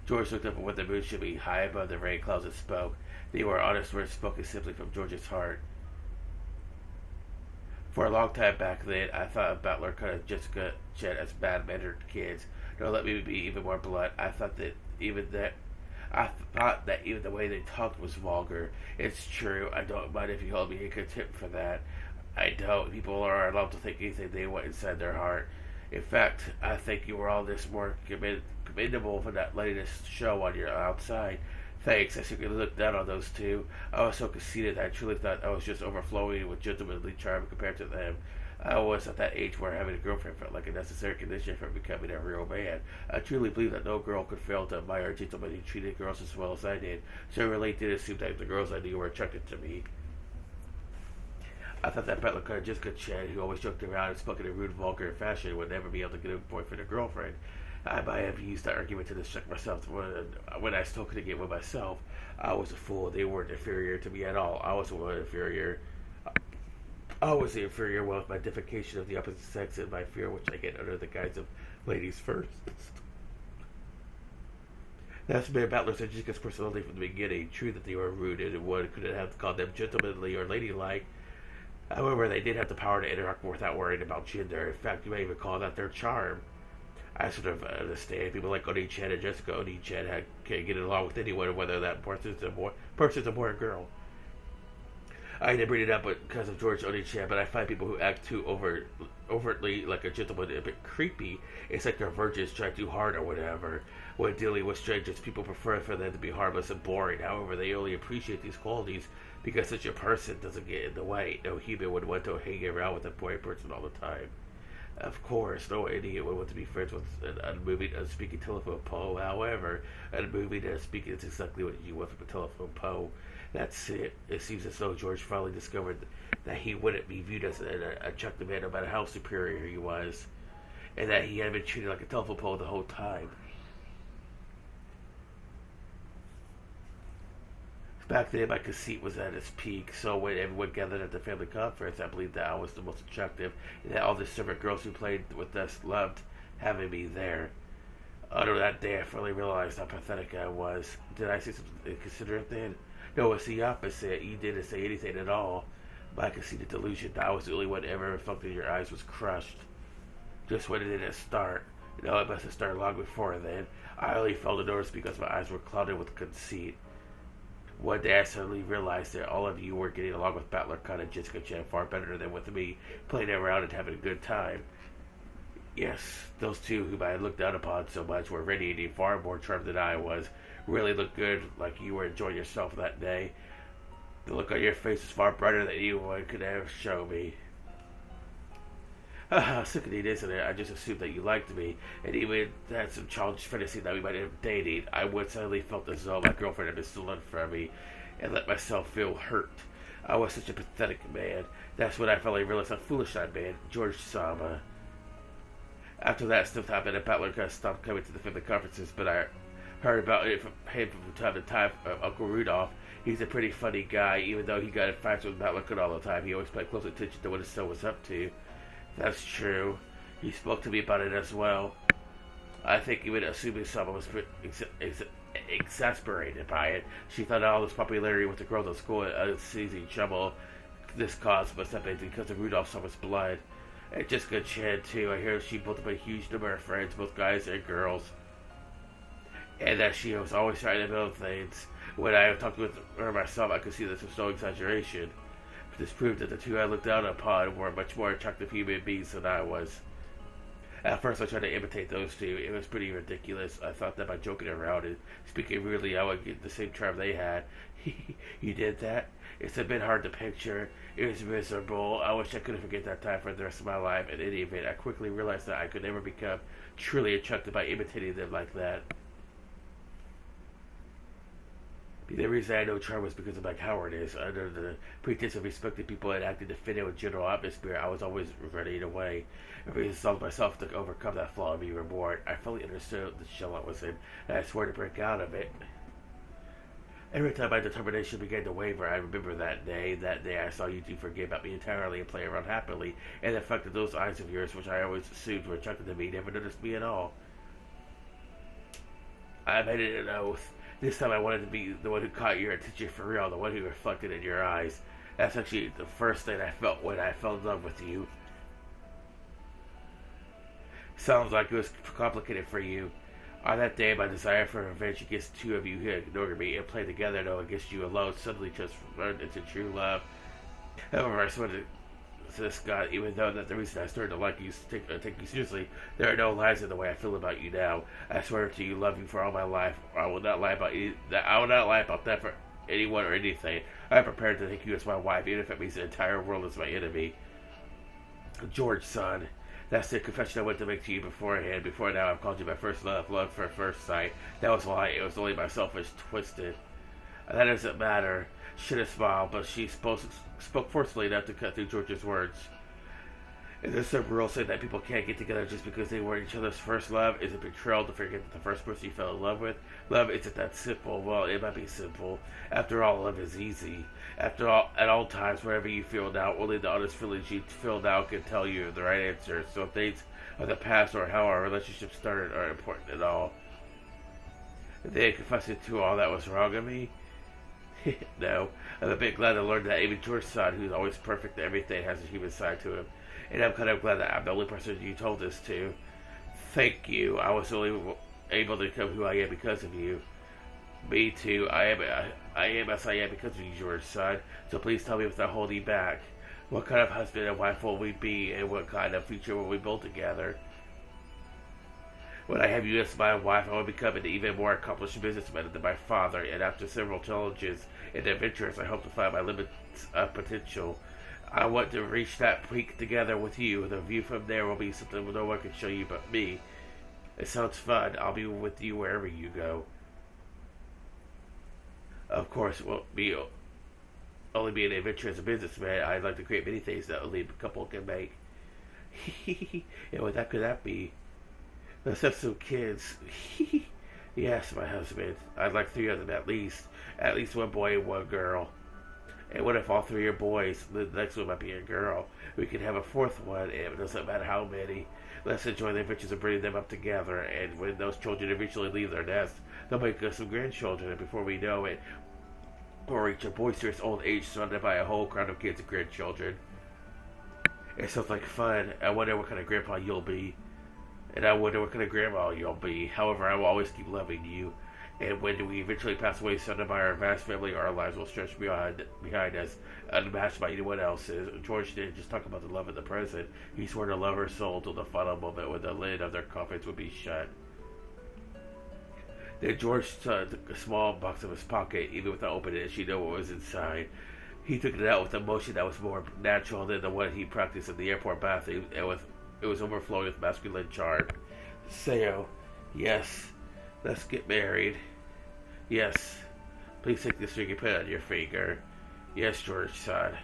George looked up at what the moon should be high above the rain clouds and spoke. They were honest words spoken simply from George's heart. For a long time back then, I thought of Butler and Jessica Chan as bad-mannered kids. No, let me be even more blunt. I thought that even the way they talked was vulgar. It's true. I don't mind if you hold me in contempt for that. I don't. People are allowed to think anything they want inside their heart. In fact, I think you were all this more commendable for not letting us show on your outside. Thanks. I secretly looked down on those two. I was so conceited that I truly thought I was just overflowing with gentlemanly charm compared to them. I was at that age where having a girlfriend felt like a necessary condition for becoming a real man. I truly believe that no girl could fail to admire a gentleman who treated girls as well as I did. So I really did assume that the girls I knew were attracted to me. I thought that Butler could just good Chad, who always joked around and spoke in a rude, vulgar fashion, would never be able to get a boyfriend or girlfriend. I might have used that argument to distract myself when I still couldn't get with myself. I was a fool. They weren't inferior to me at all. I was the one inferior. I was the inferior one with my defecation of the opposite sex and my fear, which I get under the guise of ladies first. That's been Battler's and Jessica's personality from the beginning. True that they were rude and one couldn't have called them gentlemanly or ladylike. However, they did have the power to interact without worrying about gender. In fact, you may even call that their charm. I sort of understand people like Oni-chan and Jessica. Oni-chan can get along with anyone, whether that person's a boy or girl. I didn't bring it up because of George Oni-chan, but I find people who act too overtly like a gentleman a bit creepy. It's like they're virgins trying too hard or whatever. When dealing with strangers, people prefer for them to be harmless and boring. However, they only appreciate these qualities because such a person doesn't get in the way. No human would want to hang around with a boring person all the time. Of course, no idiot would want to be friends with an unmoving, unspeaking telephone pole. However, unmoving and unspeaking is exactly what you want from a telephone pole. That's it. It seems as though George finally discovered that he wouldn't be viewed as an attractive man no matter how superior he was, and that he had been treated like a telephone pole the whole time. Back then, my conceit was at its peak, so when everyone gathered at the family conference, I believed that I was the most attractive, and that all the servant girls who played with us loved having me there. Under that day, I finally realized how pathetic I was. Did I say something inconsiderate then? No, it's the opposite. You didn't say anything at all. My conceited delusion that I was the only one ever reflected in your eyes was crushed. Just when it didn't start. No, it must have started long before then. I only failed to notice because my eyes were clouded with conceit. One day I suddenly realized that all of you were getting along with Battler Khan and Jessica Chan far better than with me, playing around and having a good time. Yes, those two whom I had looked down upon so much were radiating far more charm than I was. Really looked good, like you were enjoying yourself that day. The look on your face was far brighter than anyone could ever show me. Sickening, isn't it? I just assumed that you liked me, and even had some childish fantasy that we might end up dating. I would suddenly felt as though my girlfriend had been stolen from me, and let myself feel hurt. I was such a pathetic man. That's when I finally realized how foolish I'd been. George Sama. After that stuff happened, the Butler kind of stopped coming to the family conferences, but I heard about it from him from time to time from Uncle Rudolph. He's a pretty funny guy, even though he got in fights with Butler all the time. He always paid close attention to what his son was up to. That's true. He spoke to me about it as well. I think even assuming someone was exasperated by it, she thought all this popularity with the girls at school and unceasing trouble this caused must have been because of Rudolph's son's blood. And just good Chen, too. I hear she built up a huge number of friends, both guys and girls. And that she was always trying to build things. When I talked with her myself, I could see this was no exaggeration. This proved that the two I looked down upon were much more attractive human beings than I was. At first, I tried to imitate those two. It was pretty ridiculous. I thought that by joking around and speaking rudely, I would get the same charm they had. You did that? It's a bit hard to picture. It was miserable. I wish I could forget that time for the rest of my life. In any event, I quickly realized that I could never become truly attracted by imitating them like that. The reason I know charm was because of my cowardice. Under the pretense of respecting people and acting to fit in with general atmosphere, I was always running away. I resolved myself to overcome that flaw and be reborn. I fully understood the shell I was in, and I swore to break out of it. Every time my determination began to waver, I remember that day. That day I saw you two forget about me entirely and play around happily, and the fact that those eyes of yours, which I always assumed were attracted to me, never noticed me at all. I made it an oath. This time I wanted to be the one who caught your attention for real, the one who reflected in your eyes. That's actually the first thing I felt when I fell in love with you. Sounds like it was complicated for you. On that day, my desire for revenge against two of you who ignored me and played together, though against you alone, suddenly transformed into true love. However, I swear to this God, even though that the reason I started to like you, take you seriously, there are no lies in the way I feel about you now. I swear to you, love you for all my life. I will not lie about I will not lie about that for anyone or anything. I am prepared to take you as my wife, even if it means the entire world is my enemy. George, son. That's the confession I went to make to you beforehand. Before now, I've called you my first love, love for first sight. That was why it was only my selfish twisted. That doesn't matter. Should have smiled, but she spoke forcefully enough to cut through George's words. Is there some rule saying that people can't get together just because they were each other's first love? Is it betrayal to forget that the first person you fell in love with? Love isn't that simple. Well, it might be simple. After all, love is easy. After all, at all times, wherever you feel now, only the honest feelings you feel now can tell you the right answer. So things of the past or how our relationship started are important at all. Then confessing to all that was wrong of me? No. I'm a bit glad to learn that even George's son, who's always perfect at everything, has a human side to him. And I'm kind of glad that I'm the only person you told this to. Thank you. I was only able to become who I am because of you. Me too. I am as I am because of you, George's son. So please tell me without holding back. What kind of husband and wife will we be, and what kind of future will we build together? When I have you as my wife, I will become an even more accomplished businessman than my father, and after several challenges and adventures, I hope to find my limits of potential. I want to reach that peak together with you. The view from there will be something no one can show you but me. It sounds fun. I'll be with you wherever you go. Of course, it won't be only be an adventure as a businessman. I'd like to create many things that only a couple can make. And what could that be? Let's have some kids. Yes, my husband. I'd like 3 of them at least. At least 1 boy and 1 girl. And what if all 3 are boys? The next one might be a girl. We could have a 4th one, and it doesn't matter how many. Let's enjoy the adventures of bringing them up together. And when those children eventually leave their nest, they'll make us some grandchildren. And before we know it, we'll reach a boisterous old age surrounded by a whole crowd of kids and grandchildren. It sounds like fun. I wonder what kind of grandpa you'll be. And I wonder what kind of grandma you'll be. However, I will always keep loving you. And when we eventually pass away, surrounded by our vast family, our lives will stretch behind us, unmatched by anyone else's. George didn't just talk about the love of the present. He swore to love her soul till the final moment when the lid of their coffins would be shut. Then George took a small box of his pocket. Even without opening it, she knew what was inside. He took it out with a motion that was more natural than the one he practiced in the airport bathroom. It was overflowing with masculine charm. Sayo, yes, let's get married. Yes, please take this ring and put it on your finger. Yes, George sighed.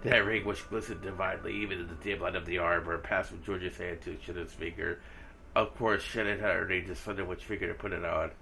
That ring, which glistened divinely even in the dim light of the arbor, passed from George's hand to Shannon's finger. Of course, Shannon had already decided which finger to put it on.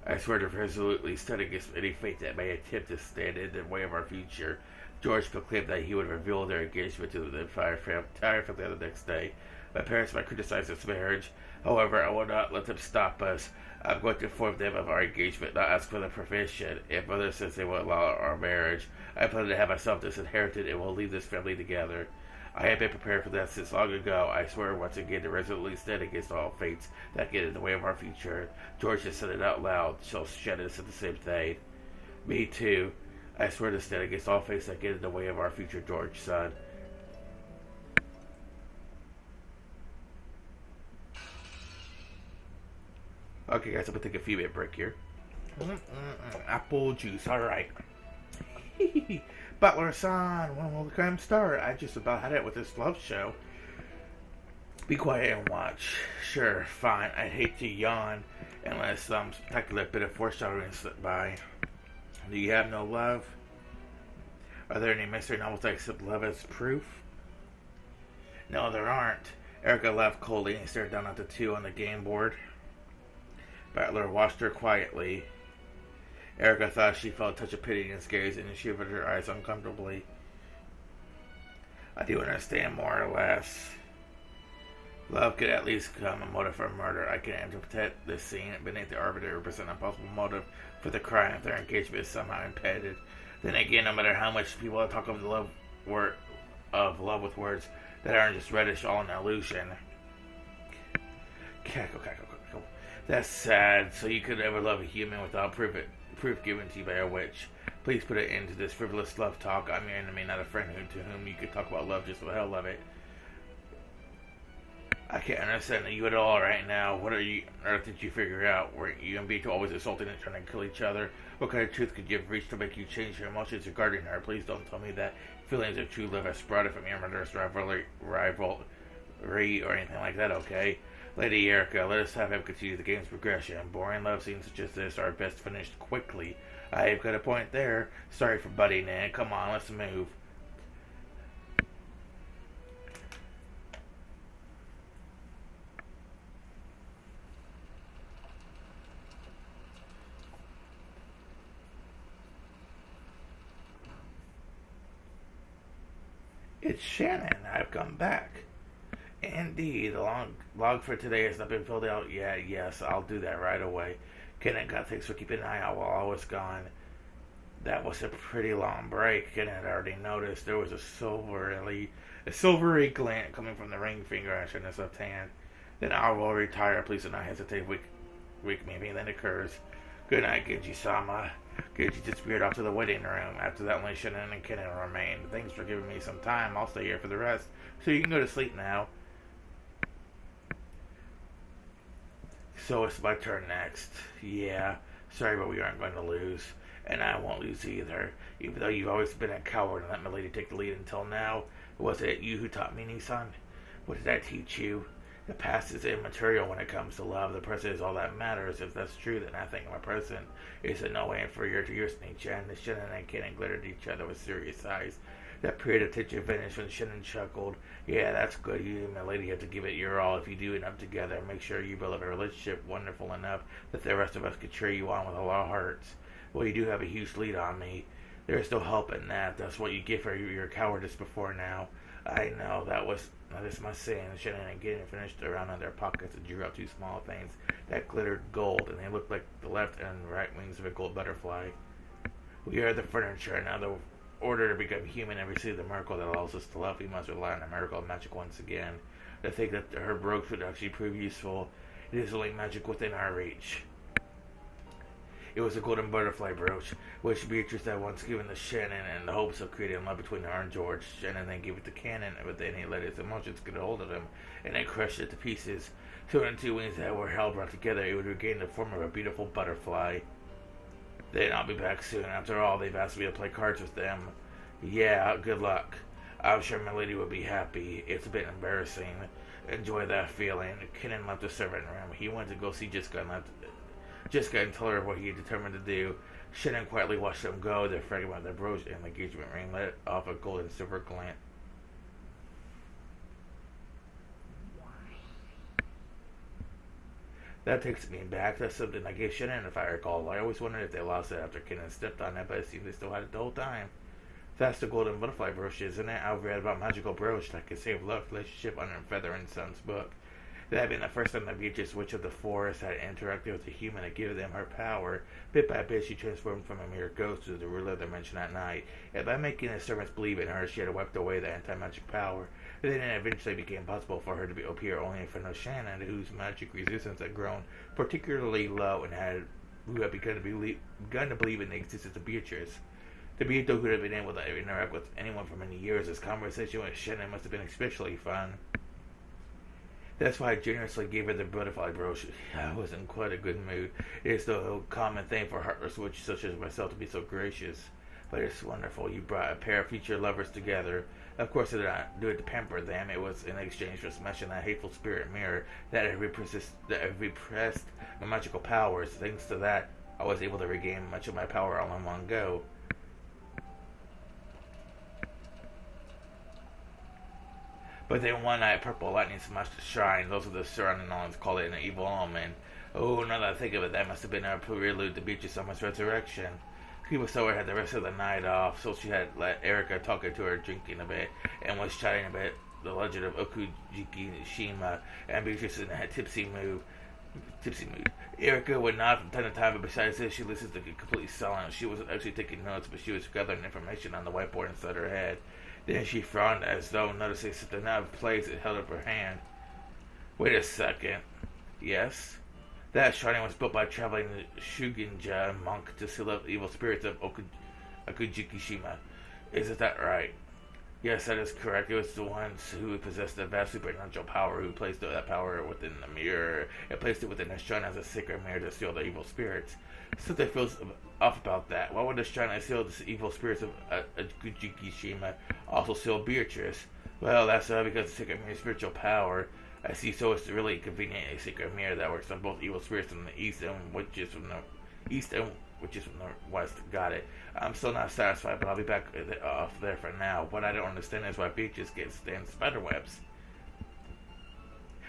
I swear to resolutely stand against any fate that may attempt to stand in the way of our future. George proclaimed that he would reveal their engagement to the entire family the next day. My parents might criticize this marriage. However, I will not let them stop us. I'm going to inform them of our engagement, not ask for their permission. If mother says they will allow our marriage, I plan to have myself disinherited and will leave this family together. I have been prepared for that since long ago. I swear once again to resolutely stand against all fates that get in the way of our future. George has said it out loud, so Shannon said the same thing. Me too. I swear to stand against all fates that get in the way of our future, George, son. Okay, guys, I'm gonna take a few minute break here. Apple juice, alright. Butler-san, when will the crime start? I just about had it with this love show. Be quiet and watch. Sure, fine. I'd hate to yawn unless some spectacular bit of foreshadowing slipped by. Do you have no love? Are there any mystery novels that accept love as proof? No, there aren't. Erica laughed coldly and stared down at the two on the game board. Butler watched her quietly. Erica thought she felt a touch of pity in his gaze, and she averted her eyes uncomfortably. I do understand, more or less. Love could at least become a motive for murder. I can interpret this scene beneath the arbiter to represent a possible motive for the crime if their engagement is somehow impeded. Then again, no matter how much people talk of love with words that aren't just reddish, all an illusion. Cackle. That's sad. So you could never love a human without proof given to you by a witch. Please put an end to this frivolous love talk. I'm your enemy, not a friend to whom you could talk about love just for the hell of it. I can't understand you at all right now. What on earth did you figure out? Were you and Beato always insulting and trying to kill each other? What kind of truth could you have reached to make you change your emotions regarding her? Please don't tell me that feelings of true love have sprouted from your murderous rivalry or anything like that, okay? Lady Erica, let us have him continue the game's progression. Boring love scenes such as this are best finished quickly. I've got a point there. Sorry for butting in. Come on, let's move. It's Shannon. I've come back. Indeed, the log for today has not been filled out yet. Yes, I'll do that right away. Kenneth got thanks for keeping an eye out while I was gone. That was a pretty long break. Kenneth had already noticed there was a silvery glint coming from the ring finger on Shannon's left hand. Then I will retire. Please do not hesitate. Weak maybe then occurs. Good night, Genji-sama. Genji disappeared off to the waiting room. After that, only Shannon and Kenneth remained. Thanks for giving me some time. I'll stay here for the rest. So you can go to sleep now. So it's my turn next. Yeah, sorry, but we aren't going to lose. And I won't lose either. Even though you've always been a coward and let my lady take the lead until now. Was it you who taught me, Nissan? What did I teach you? The past is immaterial when it comes to love. The present is all that matters. If that's true, then I think my present is in no way inferior to yours, Sneak-chan. Shannon and Ken glared at each other with serious eyes. That period of tension finished when Shannon chuckled. Yeah, that's good. You and my lady have to give it your all. If you do enough together, make sure you build up a relationship wonderful enough that the rest of us could cheer you on with a lot of hearts. Well, you do have a huge lead on me. There is no help in that. That's what you get for your cowardice before now. I know, that is my sin. Shannon and Gideon finished around in their pockets and drew out two small things that glittered gold, and they looked like the left and right wings of a gold butterfly. We are the furniture, and now the order to become human and receive the miracle that allows us to love, we must rely on the miracle of magic once again. To think that her brooch would actually prove useful. It is only magic within our reach. It was a golden butterfly brooch, which Beatrice had once given to Shannon in the hopes of creating love between her and George. Shannon then gave it to Cannon, but then he let his emotions get a hold of him, and then crushed it to pieces. So when two wings that were held brought together, it would regain the form of a beautiful butterfly. Then I'll be back soon. After all, they've asked me to play cards with them. Yeah, good luck. I'm sure my lady will be happy. It's a bit embarrassing. Enjoy that feeling. Cannon left the servant room. He went to go see Jessica and tell her what he had determined to do. Shannon quietly watched them go, their fragment, their brooch, and the engagement ring lit off a gold and silver glint. That takes me back. That's something I gave Shannon, if I recall. I always wondered if they lost it after Kenan stepped on it, but it seems they still had it the whole time. That's the golden butterfly brooch, isn't it? I've read about magical brooch that can save love relationship under Feather and Son's book. That had been the first time that Beatrice, Witch of the Forest, had interacted with a human to give them her power. Bit by bit, she transformed from a mere ghost to the ruler of the mansion at night, and by making the servants believe in her, she had wiped away the anti-magic power. Then it eventually became possible for her to appear only in front of Shannon, whose magic resistance had grown particularly low and who had begun to believe in the existence of Beatrice. The Beato could have been able to interact with anyone for many years. This conversation with Shannon must have been especially fun. That's why I generously gave her the butterfly brooch. I was in quite a good mood. It is the common thing for heartless witches such as myself to be so gracious. But it's wonderful you brought a pair of future lovers together. Of course, I did not do it to pamper them. It was in exchange for smashing that hateful spirit mirror that had repressed my magical powers. Thanks to that, I was able to regain much of my power all in one go. But then one night, purple lightning smashed the shrine. Those of the surrounding islands called it an evil omen. Oh, now that I think of it, that must have been a prelude to Beatrice Summer's resurrection. Kumasawa had the rest of the night off, so she had let Erica talk her to her drinking a bit, and was chatting about the legend of Okujiki Shima, and Beatrice in a tipsy mood. Erica would nod from time to time, but besides this, she listened to get completely silent. She wasn't actually taking notes, but she was gathering information on the whiteboard inside her head. Then she frowned as though noticing something out of place and held up her hand. Wait a second. Yes? That shrine was built by a traveling Shugenja monk to seal up the evil spirits of Okujikishima. Isn't that right? Yes, that is correct. It was the ones who possessed the vast supernatural power who placed that power within the mirror and placed it within the shrine as a sacred mirror to seal the evil spirits. Something feels off about that. Why would the shrine that sealed the evil spirits of Okujikishima also seal Beatrice? Well, that's because the sacred mirror's spiritual power. I see, so it's really convenient a sacred mirror that works on both evil spirits from the east and witches from the west. Got it. I'm still not satisfied, but I'll be back off there for now. What I don't understand is why Beatrice gets stand spiderwebs.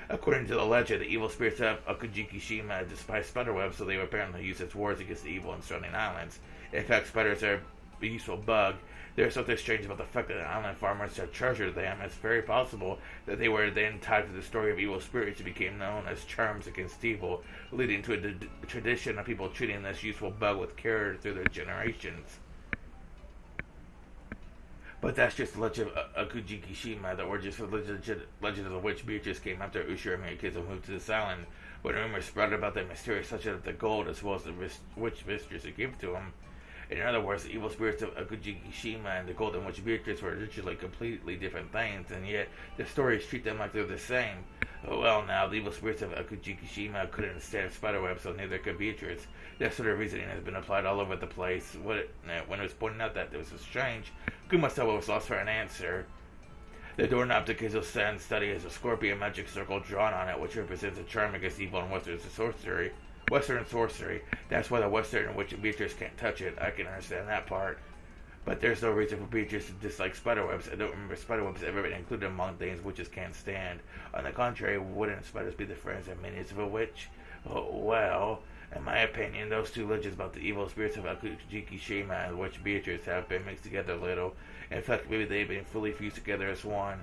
According to the legend, the evil spirits of Okujikishima despise spiderwebs, so they were apparently used as wars against the evil in surrounding islands. In fact, spiders are a useful bug. There's something strange about the fact that the island farmers had treasured them. It's very possible that they were then tied to the story of evil spirits who became known as charms against evil, leading to a tradition of people treating this useful bug with care through their generations. But that's just the legend of Okujikishima. The origins for the legend of the witch Beatrice came after Ushiro Miyakizo moved to this island, when rumors spread about the mysterious legend of the gold as well as the witch mistress who gave to him. In other words, the evil spirits of Okujikishima and the Golden Witch Beatrice were originally completely different things, and yet the stories treat them like they're the same. Well, now, the evil spirits of Okujikishima couldn't stand spiderwebs, so neither could Beatrice. That sort of reasoning has been applied all over the place. When it was pointed out that it was so strange, Kumasawa was lost for an answer. The doorknob to Kizo-san's study has a scorpion magic circle drawn on it, which represents a charm against evil and Western sorcery. That's why the Western witch Beatrice can't touch it. I can understand that part. But there's no reason for Beatrice to dislike spiderwebs. I don't remember spiderwebs ever been included among things witches can't stand. On the contrary, wouldn't spiders be the friends and minions of a witch? Oh, well, in my opinion, those two legends about the evil spirits of Okujikishima and witch Beatrice have been mixed together a little. In fact, maybe they've been fully fused together as one.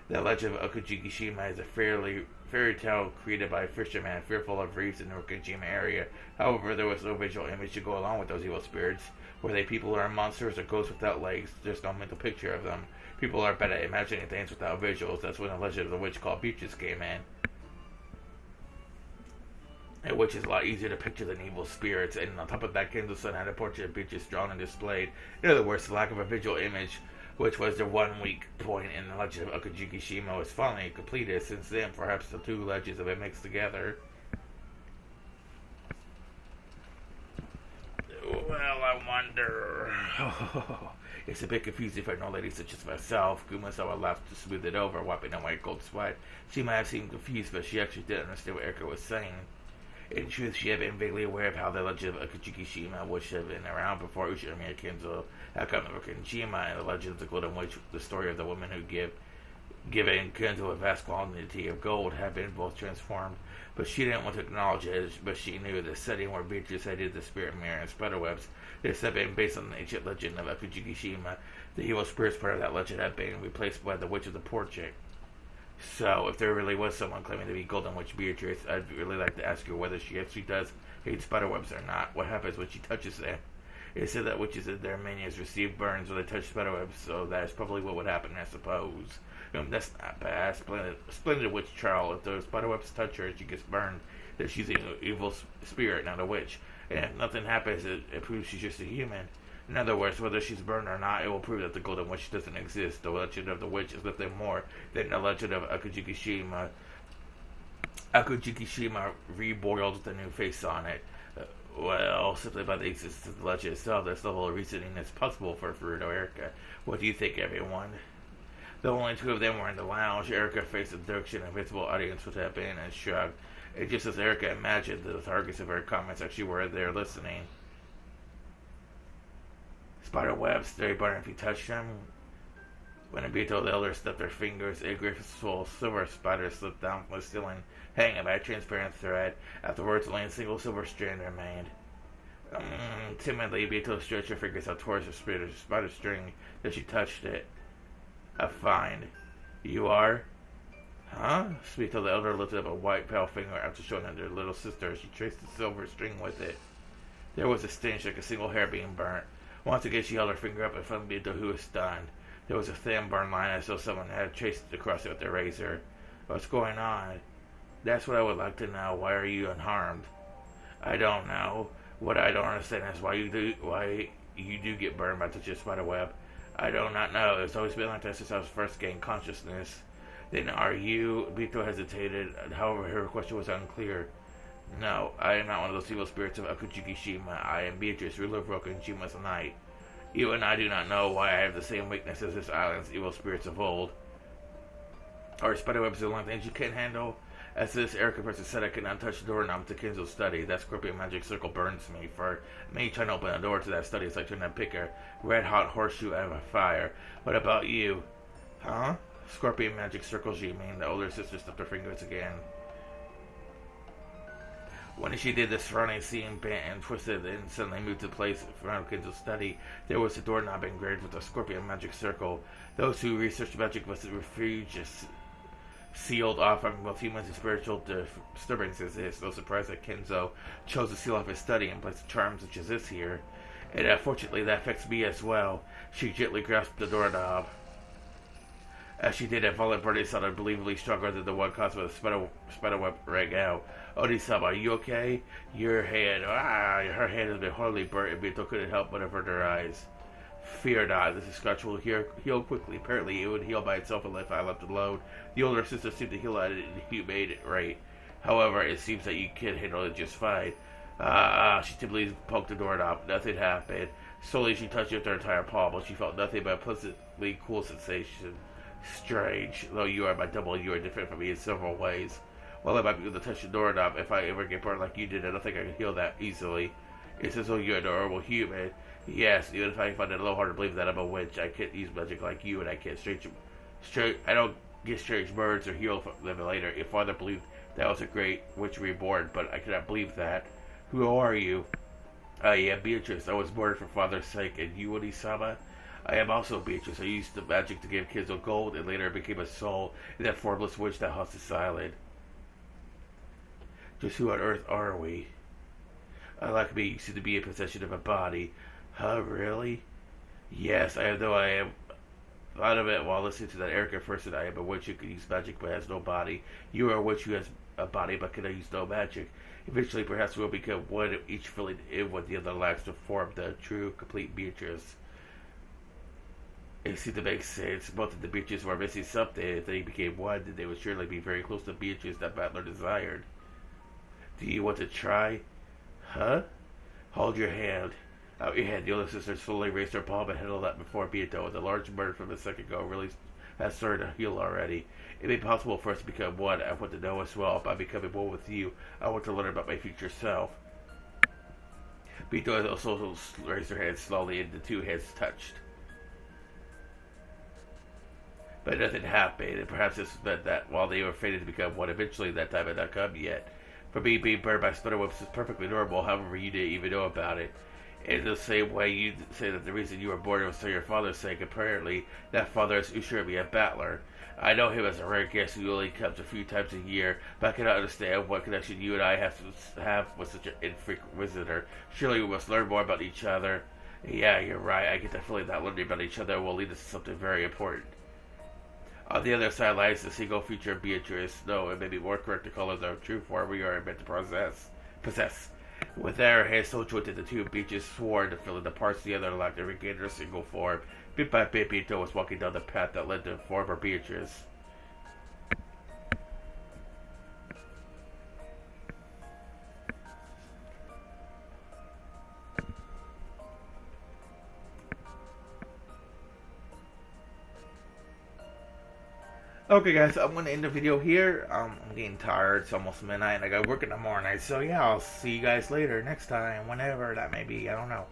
The legend of Okujikishima is a fairy tale created by a fisherman fearful of reefs in the Okajima area. However, there was no visual image to go along with those evil spirits. Were they people or monsters or ghosts without legs? There's no mental picture of them. People are bad at imagining things without visuals. That's when the legend of the witch called Beatrice came in. which is a lot easier to picture than evil spirits. And on top of that, Kenzo's son had a portrait of Beatrice drawn and displayed. In other words, the lack of a visual image, which was their one weak point in the legend of Akatsuki Shima, was finally completed. Since then, perhaps the two legends have been mixed together. Well, I wonder. It's a bit confusing for an old lady such as myself. Gumasawa laughed to smooth it over, wiping away cold sweat. She might have seemed confused, but she actually did understand what Erika was saying. In truth, she had been vaguely aware of how the legend of Akatsuki Shima, which had been around before Ushimi Kenzo had come to Kenjima, and the legend of the Golden Witch, the story of the woman who given Kenzo a vast quantity of gold, had been both transformed. But she didn't want to acknowledge it, but she knew the setting where Beatrice had hid the spirit mirror and spiderwebs. This had been based on the ancient legend of Akatsuki Shima. The evil spirits part of that legend had been replaced by the Witch of the Portrait. So, if there really was someone claiming to be Golden Witch Beatrice, I'd really like to ask her whether she actually does hate spiderwebs or not. What happens when she touches them? It said that witches and their minions receive burns when they touch spiderwebs, so that's probably what would happen, I suppose. That's not bad. Splendid witch trial. If those spiderwebs touch her and she gets burned, then she's an evil spirit, not a witch. And if nothing happens, it proves she's just a human. In other words, whether she's burned or not, it will prove that the Golden Witch doesn't exist. The legend of the witch is nothing more than the legend of Akatsuki Shima. Akatsuki Shima reboiled with a new face on it. Well, simply by the existence of the legend itself, that's the whole reasoning that's possible for Furuto Erika. What do you think, everyone? The only two of them were in the lounge. Erika faced the direction an invisible audience would have been and shrugged. And just as Erika imagined, the targets of her comments actually were there listening. Spider webs, they burn if you touch them. When Obito the Elder stepped their fingers, a graceful silver spider slipped down from the ceiling, hanging by a transparent thread. Afterwards, only a single silver strand remained. Timidly, Obito stretched her fingers out towards the spider string as she touched it. A find. You are? Huh? Obito the Elder lifted up a white pale finger after showing it to her little sister as she traced the silver string with it. There was a stench like a single hair being burnt. Once again, she held her finger up in front of Obito, who was stunned. There was a thin burn line as though someone had traced it across it with their razor. What's going on? That's what I would like to know. Why are you unharmed? I don't know. What I don't understand is why you do get burned by touching a spider web. I do not know. It's always been like that since I was first gained consciousness. Then are you? Obito hesitated. However, her question was unclear. No, I am not one of those evil spirits of Akatsuki Shima. I am Beatrice, ruler of Rokenshima's night. You and I do not know why I have the same weakness as this island's evil spirits of old. Are spiderwebs the only things you can't handle? As this, Erika person said I could not touch the doorknob to Kenzo's study. That scorpion magic circle burns me. For me, trying to open a door to that study is like trying to pick a red-hot horseshoe out of a fire. What about you? Huh? Scorpion magic circles, you mean? The older sister stepped her fingers again. When she did this, surrounding scene bent and twisted and suddenly moved to place around Kenzo's study. There was a doorknob engraved with a scorpion magic circle. Those who researched magic must refuse sealed off from both humans and spiritual disturbances. It's no surprise that Kenzo chose to seal off his study and place charms such as this here. And unfortunately, that affects me as well. She gently grasped the doorknob. As she did, a violent burning sounded unbelievably stronger than the one caused by the spiderweb rang out. Oni-sama, are you okay? Her hand has been horribly burnt, and Mito couldn't help but avert her eyes. Fear not, this scratch will heal quickly. Apparently, it would heal by itself if I left it alone. The older sister seemed to heal at it, and you made it right. However, it seems that you can handle it just fine. She timidly poked the doorknob. Nothing happened. Slowly, she touched it with her entire palm, but she felt nothing but a pleasantly cool sensation. Strange. Though you are my double, you are different from me in several ways. Well, I might be able to touch the doorknob. If I ever get burned like you did, I don't think I can heal that easily. It's as though you're a normal human. Yes, even if I find it a little hard to believe that I'm a witch, I can't use magic like you, and I can't I don't get strange birds or heal them later. If father believed that was a great witch reborn, but I cannot believe that. Who are you? I am Beatrice. I was born for father's sake, and you, Oni-sama? I am also Beatrice. I used the magic to give Kenzo gold, and later became a soul in that formless witch that haunts this island. Just who on earth are we? Unlike me, you seem to be in possession of a body. Huh, really? Yes, I am thought of it while listening to that Erika person. I am a witch who can use magic but has no body. You are a witch who has a body but can use no magic. Eventually, perhaps we'll become one, each filling in what the other lacks to form the true, complete Beatrice. It seemed to make sense. Both of the Beatrices were missing something. If they became one, then they would surely be very close to Beatrice that Battler desired. Do you want to try? Huh? Hold your hand. Out your hand, the older sister slowly raised her palm and held that before Beato. The large burn from a second ago really has started to heal already. It may be possible for us to become one. I want to know as well. By becoming one with you, I want to learn about my future self. Beato also raised her hand slowly, and the two hands touched. But nothing happened, and perhaps this meant that while they were fated to become one, eventually that time had not come yet. For me, being burned by spider webs is perfectly normal, however you didn't even know about it. In the same way you say that the reason you were born was for your father's sake, apparently that father is Ushirmi, a battler. I know him as a rare guest who only comes a few times a year, but I cannot understand what connection you and I have with such an infrequent visitor. Surely we must learn more about each other. Yeah, you're right. I get the feeling that learning about each other will lead us to something very important. On the other side lies the single feature of Beatrice. No, it may be more correct to call her the true form we are meant to possess. With their hands so jointed, the two Beatrices swore to fill in the parts the other lacked and regain her single form. Bit by bit, Beato was walking down the path that led to former Beatrice. Okay, guys, I'm going to end the video here. I'm getting tired. It's almost midnight, and I got work in the morning. So, yeah, I'll see you guys later, next time, whenever that may be. I don't know.